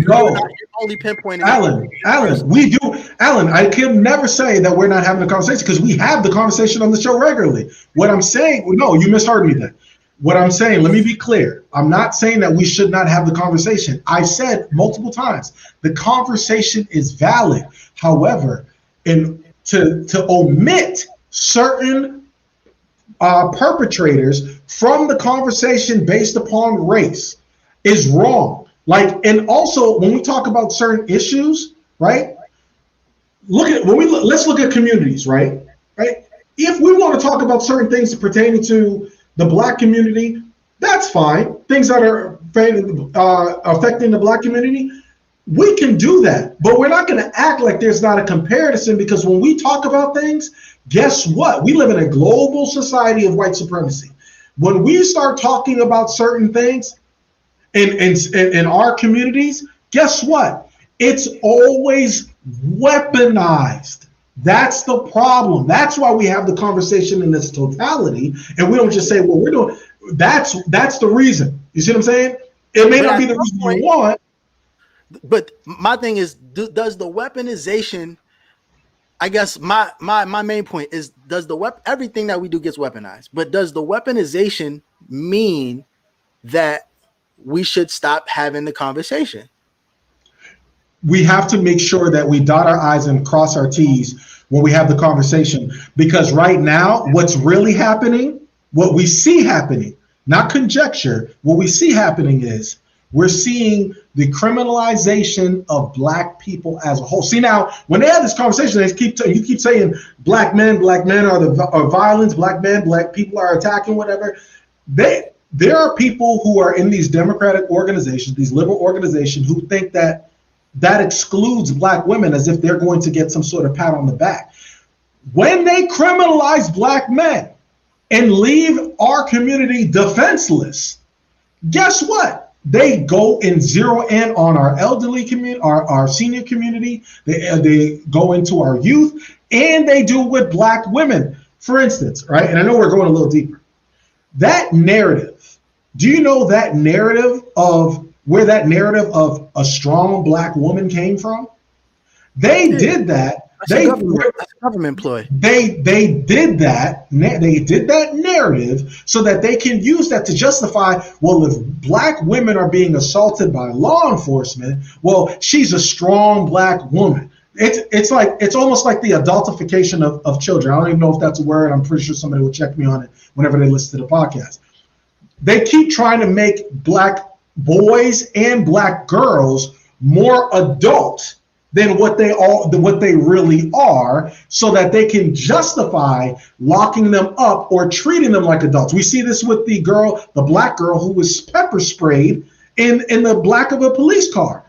only pinpointing. Alan, we do. Alan, I can never say that we're not having a conversation because we have the conversation on the show regularly. What I'm saying, no, you misheard me then. What I'm saying, let me be clear. I'm not saying that we should not have the conversation. I said multiple times, the conversation is valid. However, to omit certain perpetrators from the conversation based upon race is wrong. Like, and also when we talk about certain issues, right? Let's look at communities, right? Right. If we want to talk about certain things pertaining to the Black community, that's fine. Things that are affecting the Black community, we can do that. But we're not going to act like there's not a comparison, because when we talk about things, guess what? We live in a global society of white supremacy. When we start talking about certain things in our communities, guess what? It's always weaponized. That's the problem. That's why we have the conversation in its totality, and we don't just say, well, we're doing, that's the reason. You see what I'm saying? It may not be the reason you want. But my thing is, does the weaponization, I guess my main point is, does everything that we do gets weaponized, but does the weaponization mean that we should stop having the conversation? We have to make sure that we dot our I's and cross our T's when we have the conversation, because right now, what's really happening, what we see happening, not conjecture, what we see happening is we're seeing the criminalization of Black people as a whole. See, now, when they have this conversation, you keep saying Black men are violence, Black men, Black people are attacking, whatever. There are people who are in these democratic organizations, these liberal organizations, who think that excludes Black women, as if they're going to get some sort of pat on the back. When they criminalize Black men and leave our community defenseless, guess what? They go and zero in on our elderly community, our senior community. They go into our youth, and they do with Black women, for instance, right? And I know we're going a little deeper. That narrative, do you know that narrative of where that narrative of a strong Black woman came from? They did that. That's a government ploy. They did that. They did that narrative so that they can use that to justify, well, if Black women are being assaulted by law enforcement, well, she's a strong Black woman. It's almost like the adultification of children. I don't even know if that's a word. I'm pretty sure somebody will check me on it whenever they listen to the podcast. They keep trying to make Black boys and Black girls more adult than what they really are, so that they can justify locking them up or treating them like adults. We see this with the Black girl who was pepper sprayed in the back of a police car.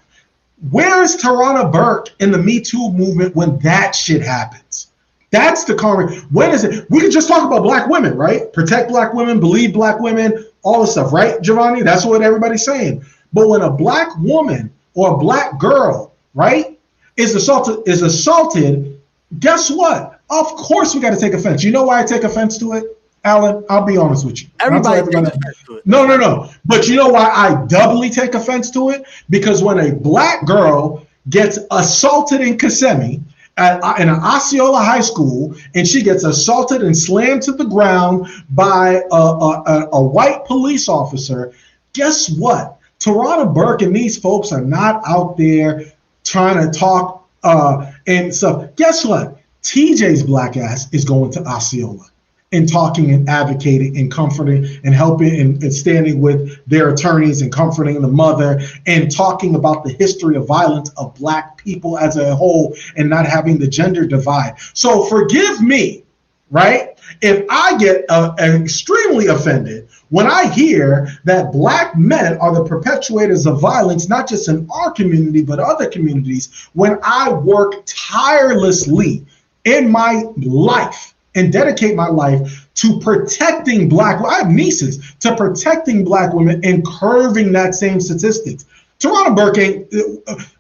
Where is Tarana Burke in the Me Too movement when that shit happens? That's the comment. When is it? We can just talk about Black women, right? Protect Black women, believe Black women, all this stuff, right, Giovanni? That's what everybody's saying. But when a Black woman or a Black girl, right, is assaulted, guess what? Of course we got to take offense. You know why I take offense to it, Alan? I'll be honest with you. Everybody takes offense to it. No. But you know why I doubly take offense to it? Because when a Black girl gets assaulted in Kissimmee in an Osceola high school, and she gets assaulted and slammed to the ground by a white police officer, guess what? Tarana Burke and these folks are not out there trying to talk and stuff. Guess what? TJ's Black ass is going to Osceola and talking and advocating and comforting and helping and standing with their attorneys and comforting the mother and talking about the history of violence of Black people as a whole and not having the gender divide. So forgive me, right, if I get extremely offended when I hear that Black men are the perpetuators of violence, not just in our community, but other communities, when I work tirelessly in my life and dedicate my life to protecting Black, I have nieces, to protecting Black women and curving that same statistics. Tarana Burke,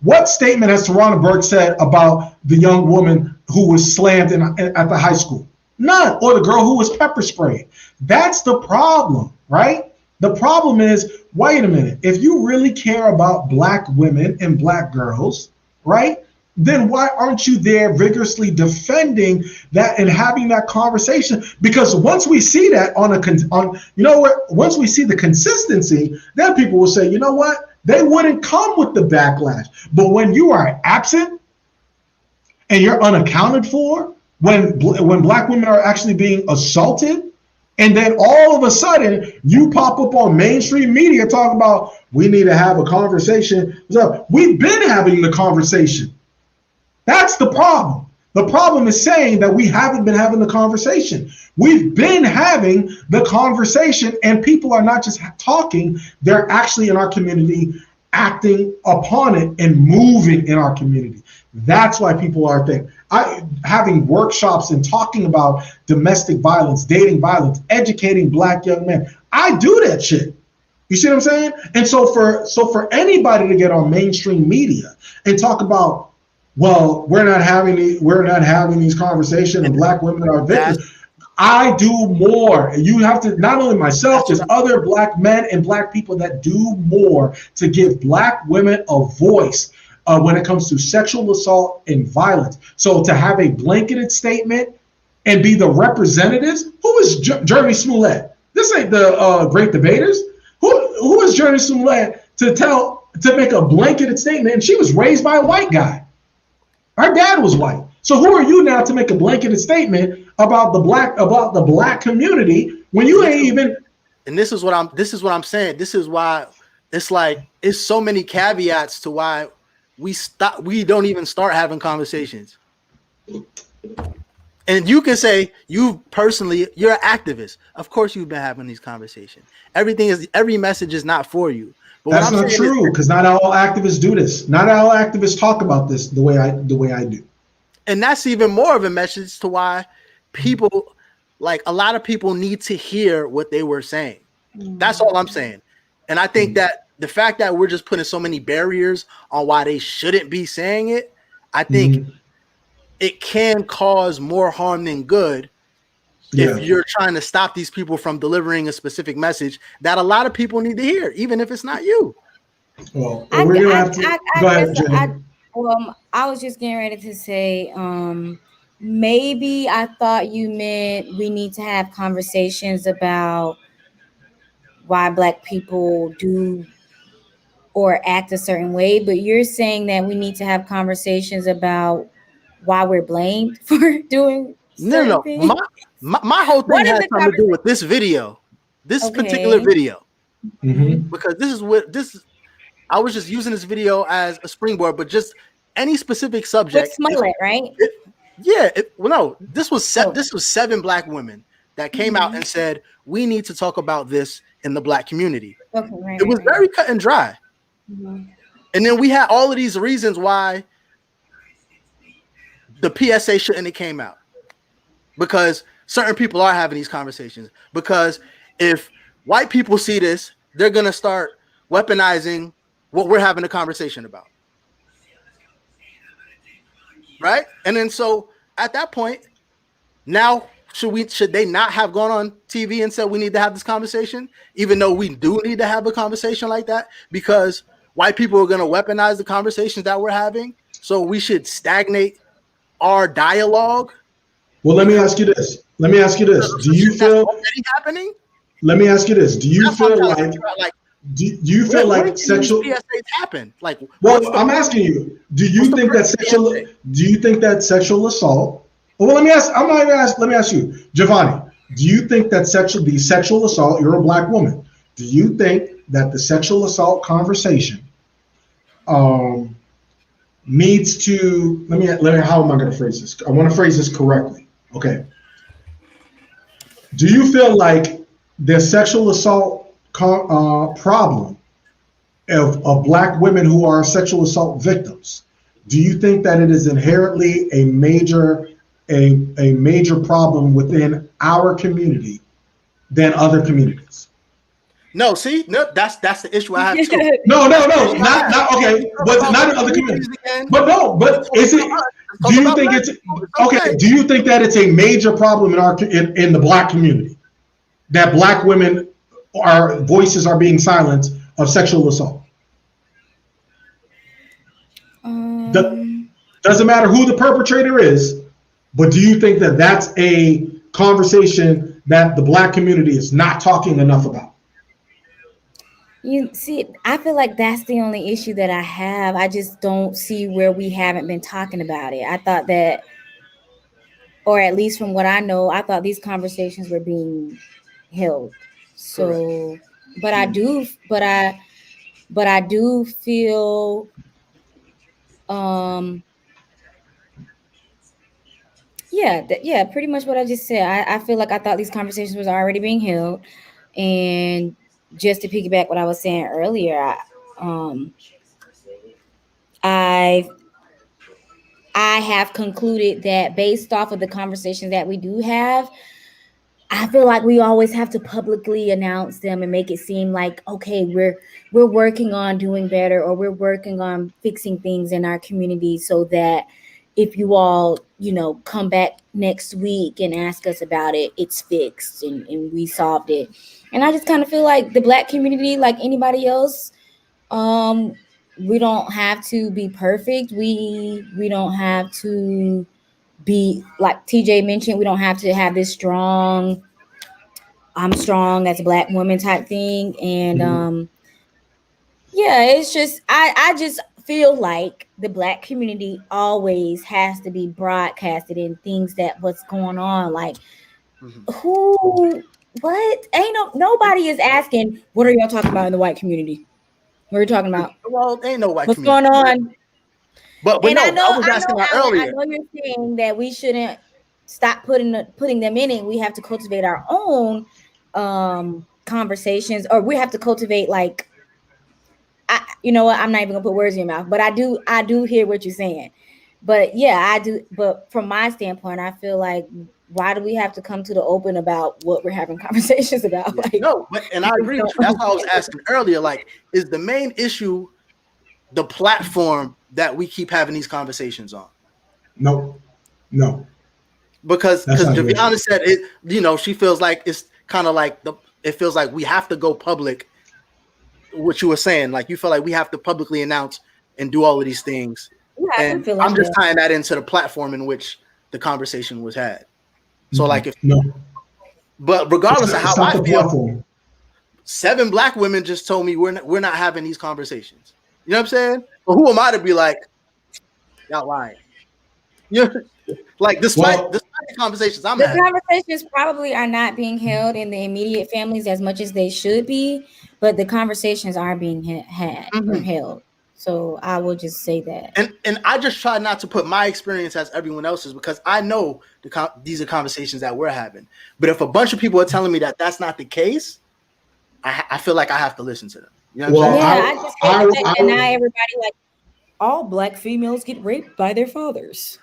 what statement has Tarana Burke said about the young woman who was slammed at the high school? None. Or the girl who was pepper sprayed. That's the problem, right? The problem is, wait a minute, if you really care about Black women and Black girls, right, then why aren't you there vigorously defending that and having that conversation? Because once we see that once we see the consistency, then people will say, you know what, they wouldn't come with the backlash. But when you are absent and you're unaccounted for, when Black women are actually being assaulted And then all of a sudden, you pop up on mainstream media talking about we need to have a conversation. So we've been having the conversation. That's the problem. The problem is saying that we haven't been having the conversation. We've been having the conversation, and people are not just talking, they're actually in our community acting upon it and moving in our community. That's why people are having workshops and talking about domestic violence, dating violence, educating Black young men. I do that shit. You see what I'm saying? And so for anybody to get on mainstream media and talk about, well, we're not having these conversations and Black women are victims. I do more. You have to, not only myself, there's other Black men and Black people that do more to give Black women a voice when it comes to sexual assault and violence. So to have a blanketed statement and be the representatives, who is Jeremy Smollett? This ain't the great debaters. Who is Jeremy Smollett to make a blanketed statement? And she was raised by a white guy. Her dad was white. So who are you now to make a blanketed statement about the black community when you ain't even? And this is what I'm saying. This is why it's so many caveats to why we don't even start having conversations. And you can say you're an activist. Of course you've been having these conversations. Every message is not for you. But that's not true, because not all activists do this. Not all activists talk about this the way I do. And that's even more of a message to why people, like a lot of people, need to hear what they were saying. That's all I'm saying. And I think that the fact that we're just putting so many barriers on why they shouldn't be saying it, I think it can cause more harm than good. Yeah. If you're trying to stop these people from delivering a specific message that a lot of people need to hear, even if it's not you. Well, we're gonna have to go ahead, Jenny. I was just getting ready to say, maybe I thought you meant we need to have conversations about why Black people do or act a certain way, but you're saying that we need to have conversations about why we're blamed for doing no. things. My whole thing has something to do with this video, particular video, because I was just using this video as a springboard, but just any specific subject. With Smollett, right? This was 7 Black women that came out and said we need to talk about this in the Black community. It was very cut and dry, and then we had all of these reasons why the PSA shouldn't have came out, because certain people are having these conversations, because if white people see this, they're going to start weaponizing what we're having a conversation about. Right? And then so at that point, now should they not have gone on TV and said we need to have this conversation, even though we do need to have a conversation like that, because white people are going to weaponize the conversations that we're having. So we should stagnate our dialogue. Well, let me ask you this. Do you feel already happening? Let me ask you this. Do you feel like sexual PSAs happen? Like, I'm asking you, do you think that sexual assault? Well, let me ask you, Giovanni, do you think that the sexual assault, you're a Black woman, do you think that the sexual assault conversation needs to, let me how am I going to phrase this? I want to phrase this correctly. Okay. Do you feel like the sexual assault problem of Black women who are sexual assault victims, do you think that it is inherently a major problem within our community than other communities? No, that's the issue I have too. No, not okay, but not in other communities. But is it? Do you think it's okay? Do you think that it's a major problem in the Black community that Black women voices are being silenced of sexual assault? Doesn't matter who the perpetrator is, but do you think that that's a conversation that the Black community is not talking enough about? You see, I feel like that's the only issue that I have. I just don't see where we haven't been talking about it. I thought that, or at least from what I know, I thought these conversations were being held. So, but I do feel, yeah, pretty much what I just said. I feel like I thought these conversations was already being held, and just to piggyback what I was saying earlier, I have concluded that based off of the conversations that we do have, I feel like we always have to publicly announce them and make it seem like, okay, we're working on doing better, or we're working on fixing things in our community, so that if you all, come back next week and ask us about it, it's fixed and we solved it. And I just kind of feel like the Black community, like anybody else, we don't have to be perfect. We don't have to be, like TJ mentioned, we don't have to have this strong, I'm strong as a Black woman type thing. And it's just, I just feel like the Black community always has to be broadcasted in things that what's going on. Like nobody is asking, what are y'all talking about in the white community? What are you talking about? Well, ain't no white what's community. going on? But no, I was asking that earlier. I know you're saying that we shouldn't stop putting them in it. We have to cultivate our own conversations, or we have to cultivate, like, you know what? I'm not even gonna put words in your mouth, but I do hear what you're saying. But yeah, I do. But from my standpoint, I feel like, why do we have to come to the open about what we're having conversations about? Yeah, like, no, and I agree with you. That's why I was asking earlier. Like, is the main issue the platform that we keep having these conversations on? No. Because Javiana said it. She feels like it's kind of like it feels like we have to go public. What you were saying, like you feel like we have to publicly announce and do all of these things. Yeah, and I'm just tying that into the platform in which the conversation was had. So but regardless of how I feel, platform. 7 Black women just told me we're not having these conversations. You know what I'm saying? But who am I to be like, y'all lying? Like despite the conversations I'm having. The conversations probably are not being held in the immediate families as much as they should be, but the conversations are being had or held. So I will just say that. And I just try not to put my experience as everyone else's, because I know these are conversations that we're having. But if a bunch of people are telling me that that's not the case, I feel like I have to listen to them. You know what I'm saying? I just hate that now everybody like, all Black females get raped by their fathers.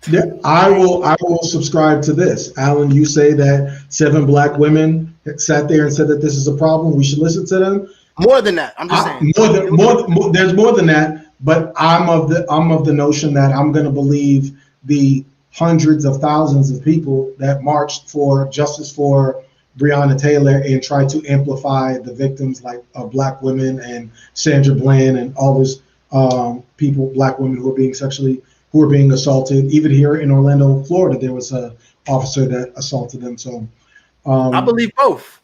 Yeah, I will subscribe to this. Alan, you say that 7 Black women sat there and said that this is a problem. We should listen to them. More than that, I'm just saying. More, there's more than that, but I'm of the notion that I'm going to believe the hundreds of thousands of people that marched for justice for Breonna Taylor and tried to amplify the victims of Black women and Sandra Bland and all those people, Black women who are being assaulted. Even here in Orlando, Florida, there was an officer that assaulted them. So I believe both.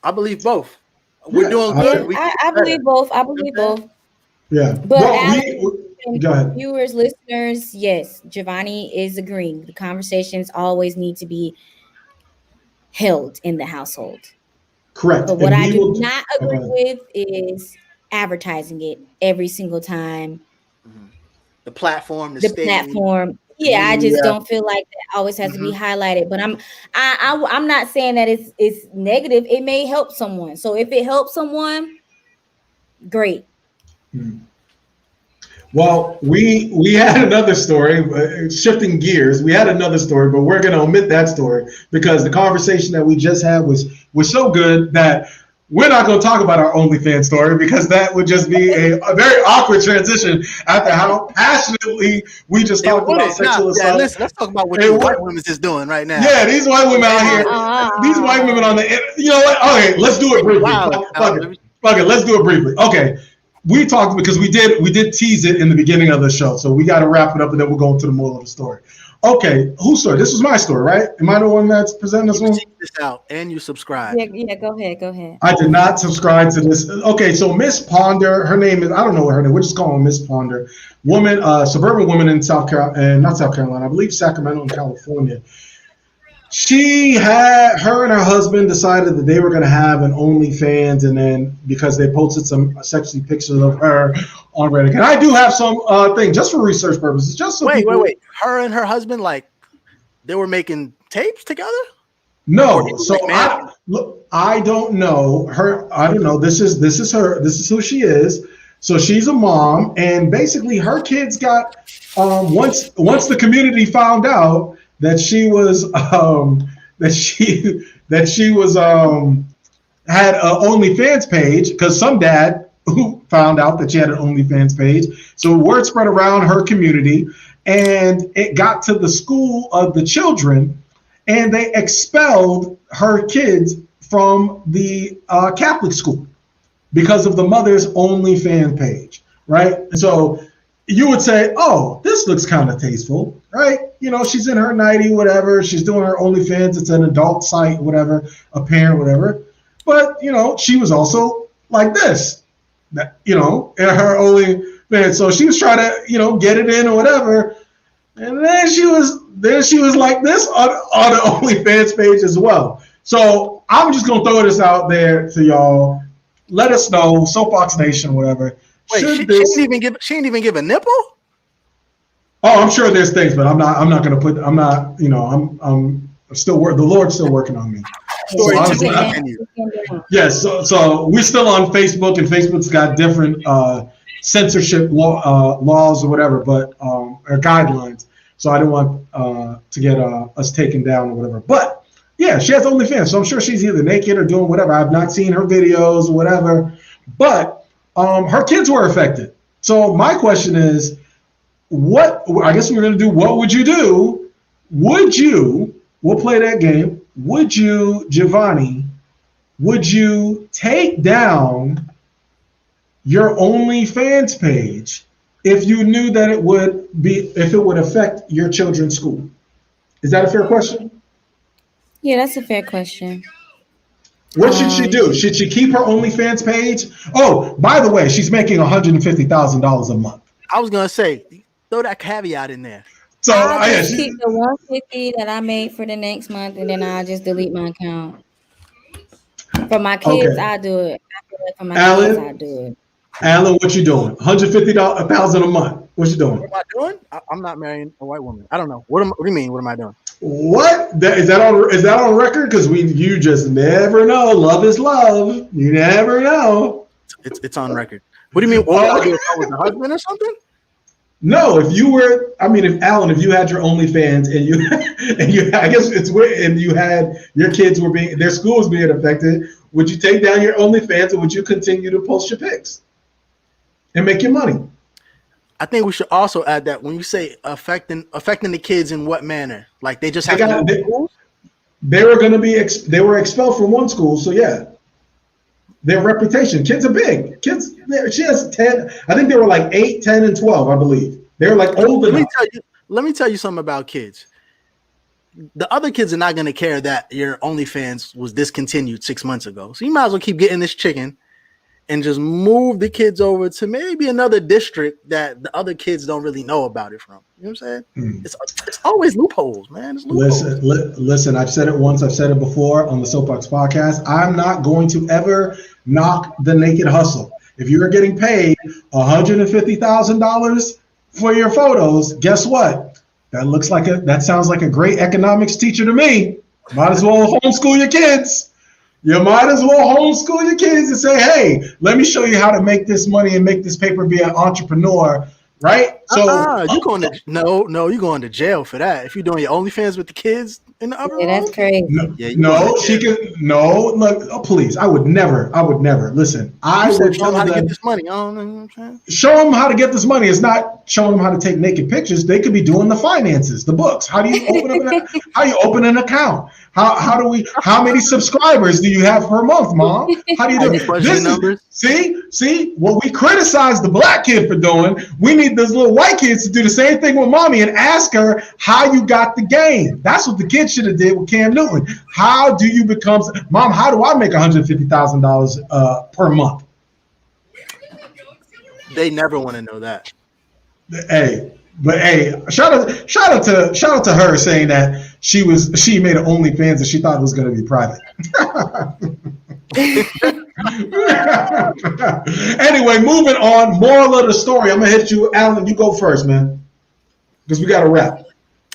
We're doing good. I believe both. Yeah. But go ahead. Viewers, listeners, yes, Giovanni is agreeing. The conversations always need to be held in the household. Correct. But what I do not agree with is advertising it every single time. The platform, the platform. Yeah, I just don't feel like that always has to be highlighted. But I'm not saying that it's negative. It may help someone. So if it helps someone, great. Well, we had another story, shifting gears. We had another story, but we're going to omit that story because the conversation that we just had was so good that we're not going to talk about our OnlyFans story, because that would just be a very awkward transition after how passionately we just talked about sexual assault. Listen, let's talk about what these white women is doing right now. Yeah, these white women out here, these white women on the, you know what? Okay, let's do it briefly. Fuck it, let's do it briefly. Okay, we talked because we did tease it in the beginning of the show, so we got to wrap it up and then we'll go into the moral of the story. Okay, whose story? This was my story, right? Am I the one that's presenting this one? Check this out and you subscribe. Yeah, go ahead. I did not subscribe to this. Okay, so Miss Ponder, her name is, I don't know what her name, we're just calling her Miss Ponder. Woman, suburban woman in not South Carolina, I believe Sacramento in California. her and her husband decided that they were going to have an OnlyFans, and then because they posted some sexy pictures of her on Reddit. And I do have some thing just for research purposes. Just so wait. Her and her husband, like, they were making tapes together? No. So I don't know her. I don't know. This is her. This is who she is. So she's a mom, and basically her kids got once the community found out that she was had an OnlyFans page, because some dad who found out that she had an OnlyFans page. So word spread around her community, and it got to the school of the children, and they expelled her kids from the Catholic school because of the mother's OnlyFans page, right? And so you would say, oh, this looks kind of tasteful, right? You know, she's in her 90, whatever. She's doing her OnlyFans. It's an adult site, whatever, a parent, whatever. But, you know, she was also like this, you know, in her OnlyFans. So she was trying to, you know, get it in or whatever. And then she was like this on the OnlyFans page as well. So I'm just going to throw this out there to y'all. Let us know, Soapbox Nation, whatever. Wait, she didn't even give a nipple? Oh, I'm sure there's things, but I'm not going to put. I'm not. You know, I'm still the Lord's still working on me. Yes. So we're still on Facebook, and Facebook's got different censorship laws or whatever, but or guidelines. So I didn't want to get us taken down or whatever. But yeah, she has OnlyFans, so I'm sure she's either naked or doing whatever. I've not seen her videos or whatever, but her kids were affected. So my question is, I guess we're going to do, what would you do? We'll play that game. Would you, Giovanni, would you take down your OnlyFans page if you knew that it would affect your children's school? Is that a fair question? Yeah, that's a fair question. What should she do? Should she keep her OnlyFans page? Oh, by the way, she's making $150,000 a month. I was gonna say, throw that caveat in there. So I'll just keep the $150 that I made for the next month, and then I'll just delete my account. For my kids, I do it. For my kids, I do it. Alan, what you doing? $150,000 a month. What you doing? What am I doing? I'm not marrying a white woman. I don't know. What do you mean? What am I doing? What? Is that on record? Because you just never know. Love is love. You never know. It's on record. What do you mean? What would I do if I was a husband or something? No, if you had your OnlyFans and you I guess it's weird, and you had your kids their school was being affected, would you take down your OnlyFans, or would you continue to post your pics and make your money? I think we should also add that when you say affecting the kids in what manner, like they just have they were expelled from one school, so yeah, their reputation. Kids are big. Kids. She has 10. I think they were like 8, 10, and 12. I believe they were like old enough. Let me tell you something about kids. The other kids are not going to care that your OnlyFans was discontinued 6 months ago, so you might as well keep getting this chicken and just move the kids over to maybe another district that the other kids don't really know about it from. You know what I'm saying? It's always loopholes, man. It's loopholes. Listen, I've said it once, I've said it before on the Soapbox Podcast. I'm not going to ever knock the naked hustle. If you're getting paid $150,000 for your photos, guess what? That sounds like a great economics teacher to me. Might as well homeschool your kids. You might as well homeschool your kids and say, hey, let me show you how to make this money and make this paper, be an entrepreneur, right? So you're going to jail for that. If you're doing your OnlyFans with the kids in the upper room. That's crazy. Please. I would never. Listen, I would show them how to get this money. Show them how to get this money. It's not showing them how to take naked pictures. They could be doing the finances, the books. How do you open an account? How many subscribers do you have per month, Mom? How do you do it? See what we criticize the black kid for doing. We need those little white kids to do the same thing with mommy and ask her how you got the game. That's what the kid should have did with Cam Newton. How do you become, Mom? How do I make $150,000 per month? They never want to know that. Hey, But hey, shout out to her saying that she made an OnlyFans and she thought it was going to be private. Anyway, moving on. Moral of the story. I'm gonna hit you, Alan. You go first, man, because we got to wrap.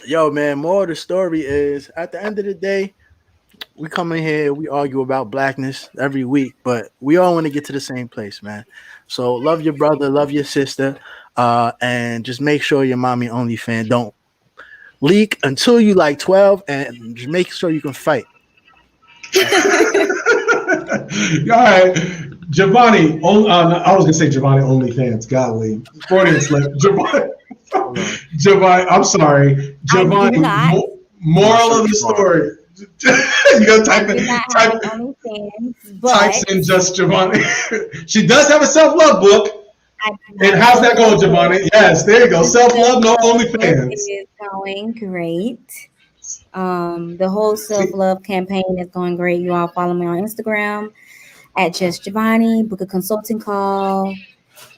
Yo, man. Moral of the story is: at the end of the day, we come in here, we argue about blackness every week, but we all want to get to the same place, man. So love your brother, love your sister, and just make sure your mommy OnlyFans don't leak until you like 12, and just make sure you can fight. All right, Giovanni. I was gonna say Giovanni OnlyFans. Golly, Freudian slip. Giovanni. I'm sorry, Giovanni. Moral of the story. You gotta type types in just Giovanni. She does have a self-love book. And how's that going, Giovanni? Yes, there you go. Self-love, no OnlyFans. It is going great. The whole self-love campaign is going great. You all follow me on Instagram at Just Giovanni, book a consulting call,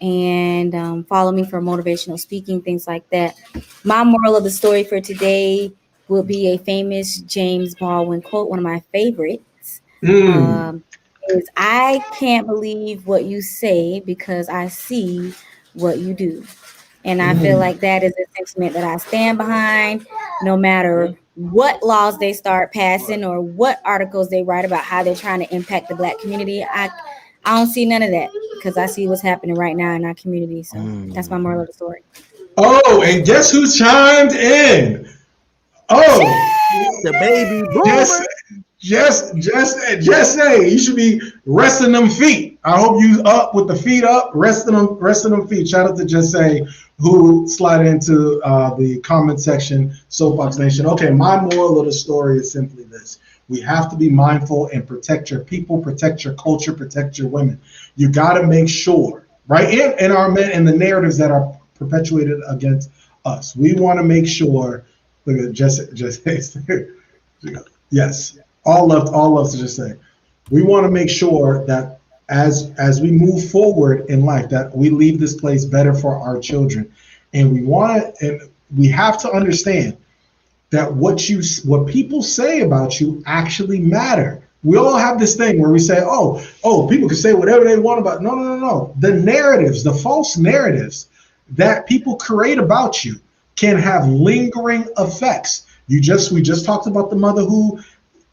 and follow me for motivational speaking, things like that. My moral of the story for today will be a famous James Baldwin quote, one of my favorites. Is I can't believe what you say because I see what you do. And I feel like that is a sentiment that I stand behind, no matter what laws they start passing or what articles they write about how they're trying to impact the Black community. I don't see none of that because I see what's happening right now in our community. So that's my moral of the story. Oh, and guess who chimed in? Oh, the baby boomer. Just say you should be resting them feet. I hope you up with the feet up, resting them feet. Shout out to Just Say who slid into the comment section, Soapbox Nation. Okay, my moral of the story is simply this: we have to be mindful and protect your people, protect your culture, protect your women. You got to make sure, right? In our men and the narratives that are perpetuated against us, we want to make sure. Look at Just yes. All love to Just Say. We want to make sure that as we move forward in life, that we leave this place better for our children. And we have to understand that what people say about you actually matter. We all have this thing where we say, oh, people can say whatever they want about. No. The narratives, the false narratives that people create about you can have lingering effects. We just talked about the mother who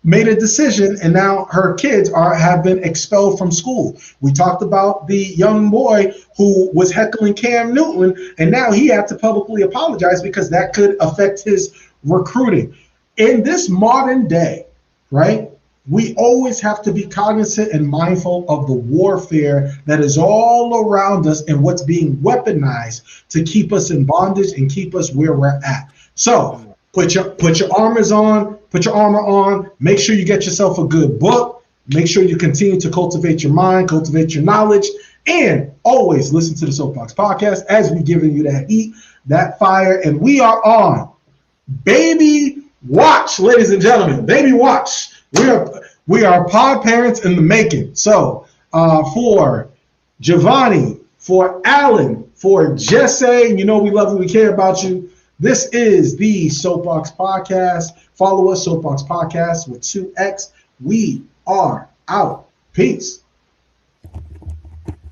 made a decision and now her kids have been expelled from school. We talked about the young boy who was heckling Cam Newton and now he had to publicly apologize because that could affect his recruiting. In this modern day, right, we always have to be cognizant and mindful of the warfare that is all around us and what's being weaponized to keep us in bondage and keep us where we're at. So put your armor on, make sure you get yourself a good book, make sure you continue to cultivate your mind, cultivate your knowledge, and always listen to the Soapbox Podcast as we're giving you that heat, that fire, and we are on Baby Watch, ladies and gentlemen. Baby Watch. We are pod parents in the making. So for Giovanni, for Alan, for Jesse, you know we love you, we care about you. This is the Soapbox Podcast. Follow us, Soapbox Podcast with 2X. We are out. Peace.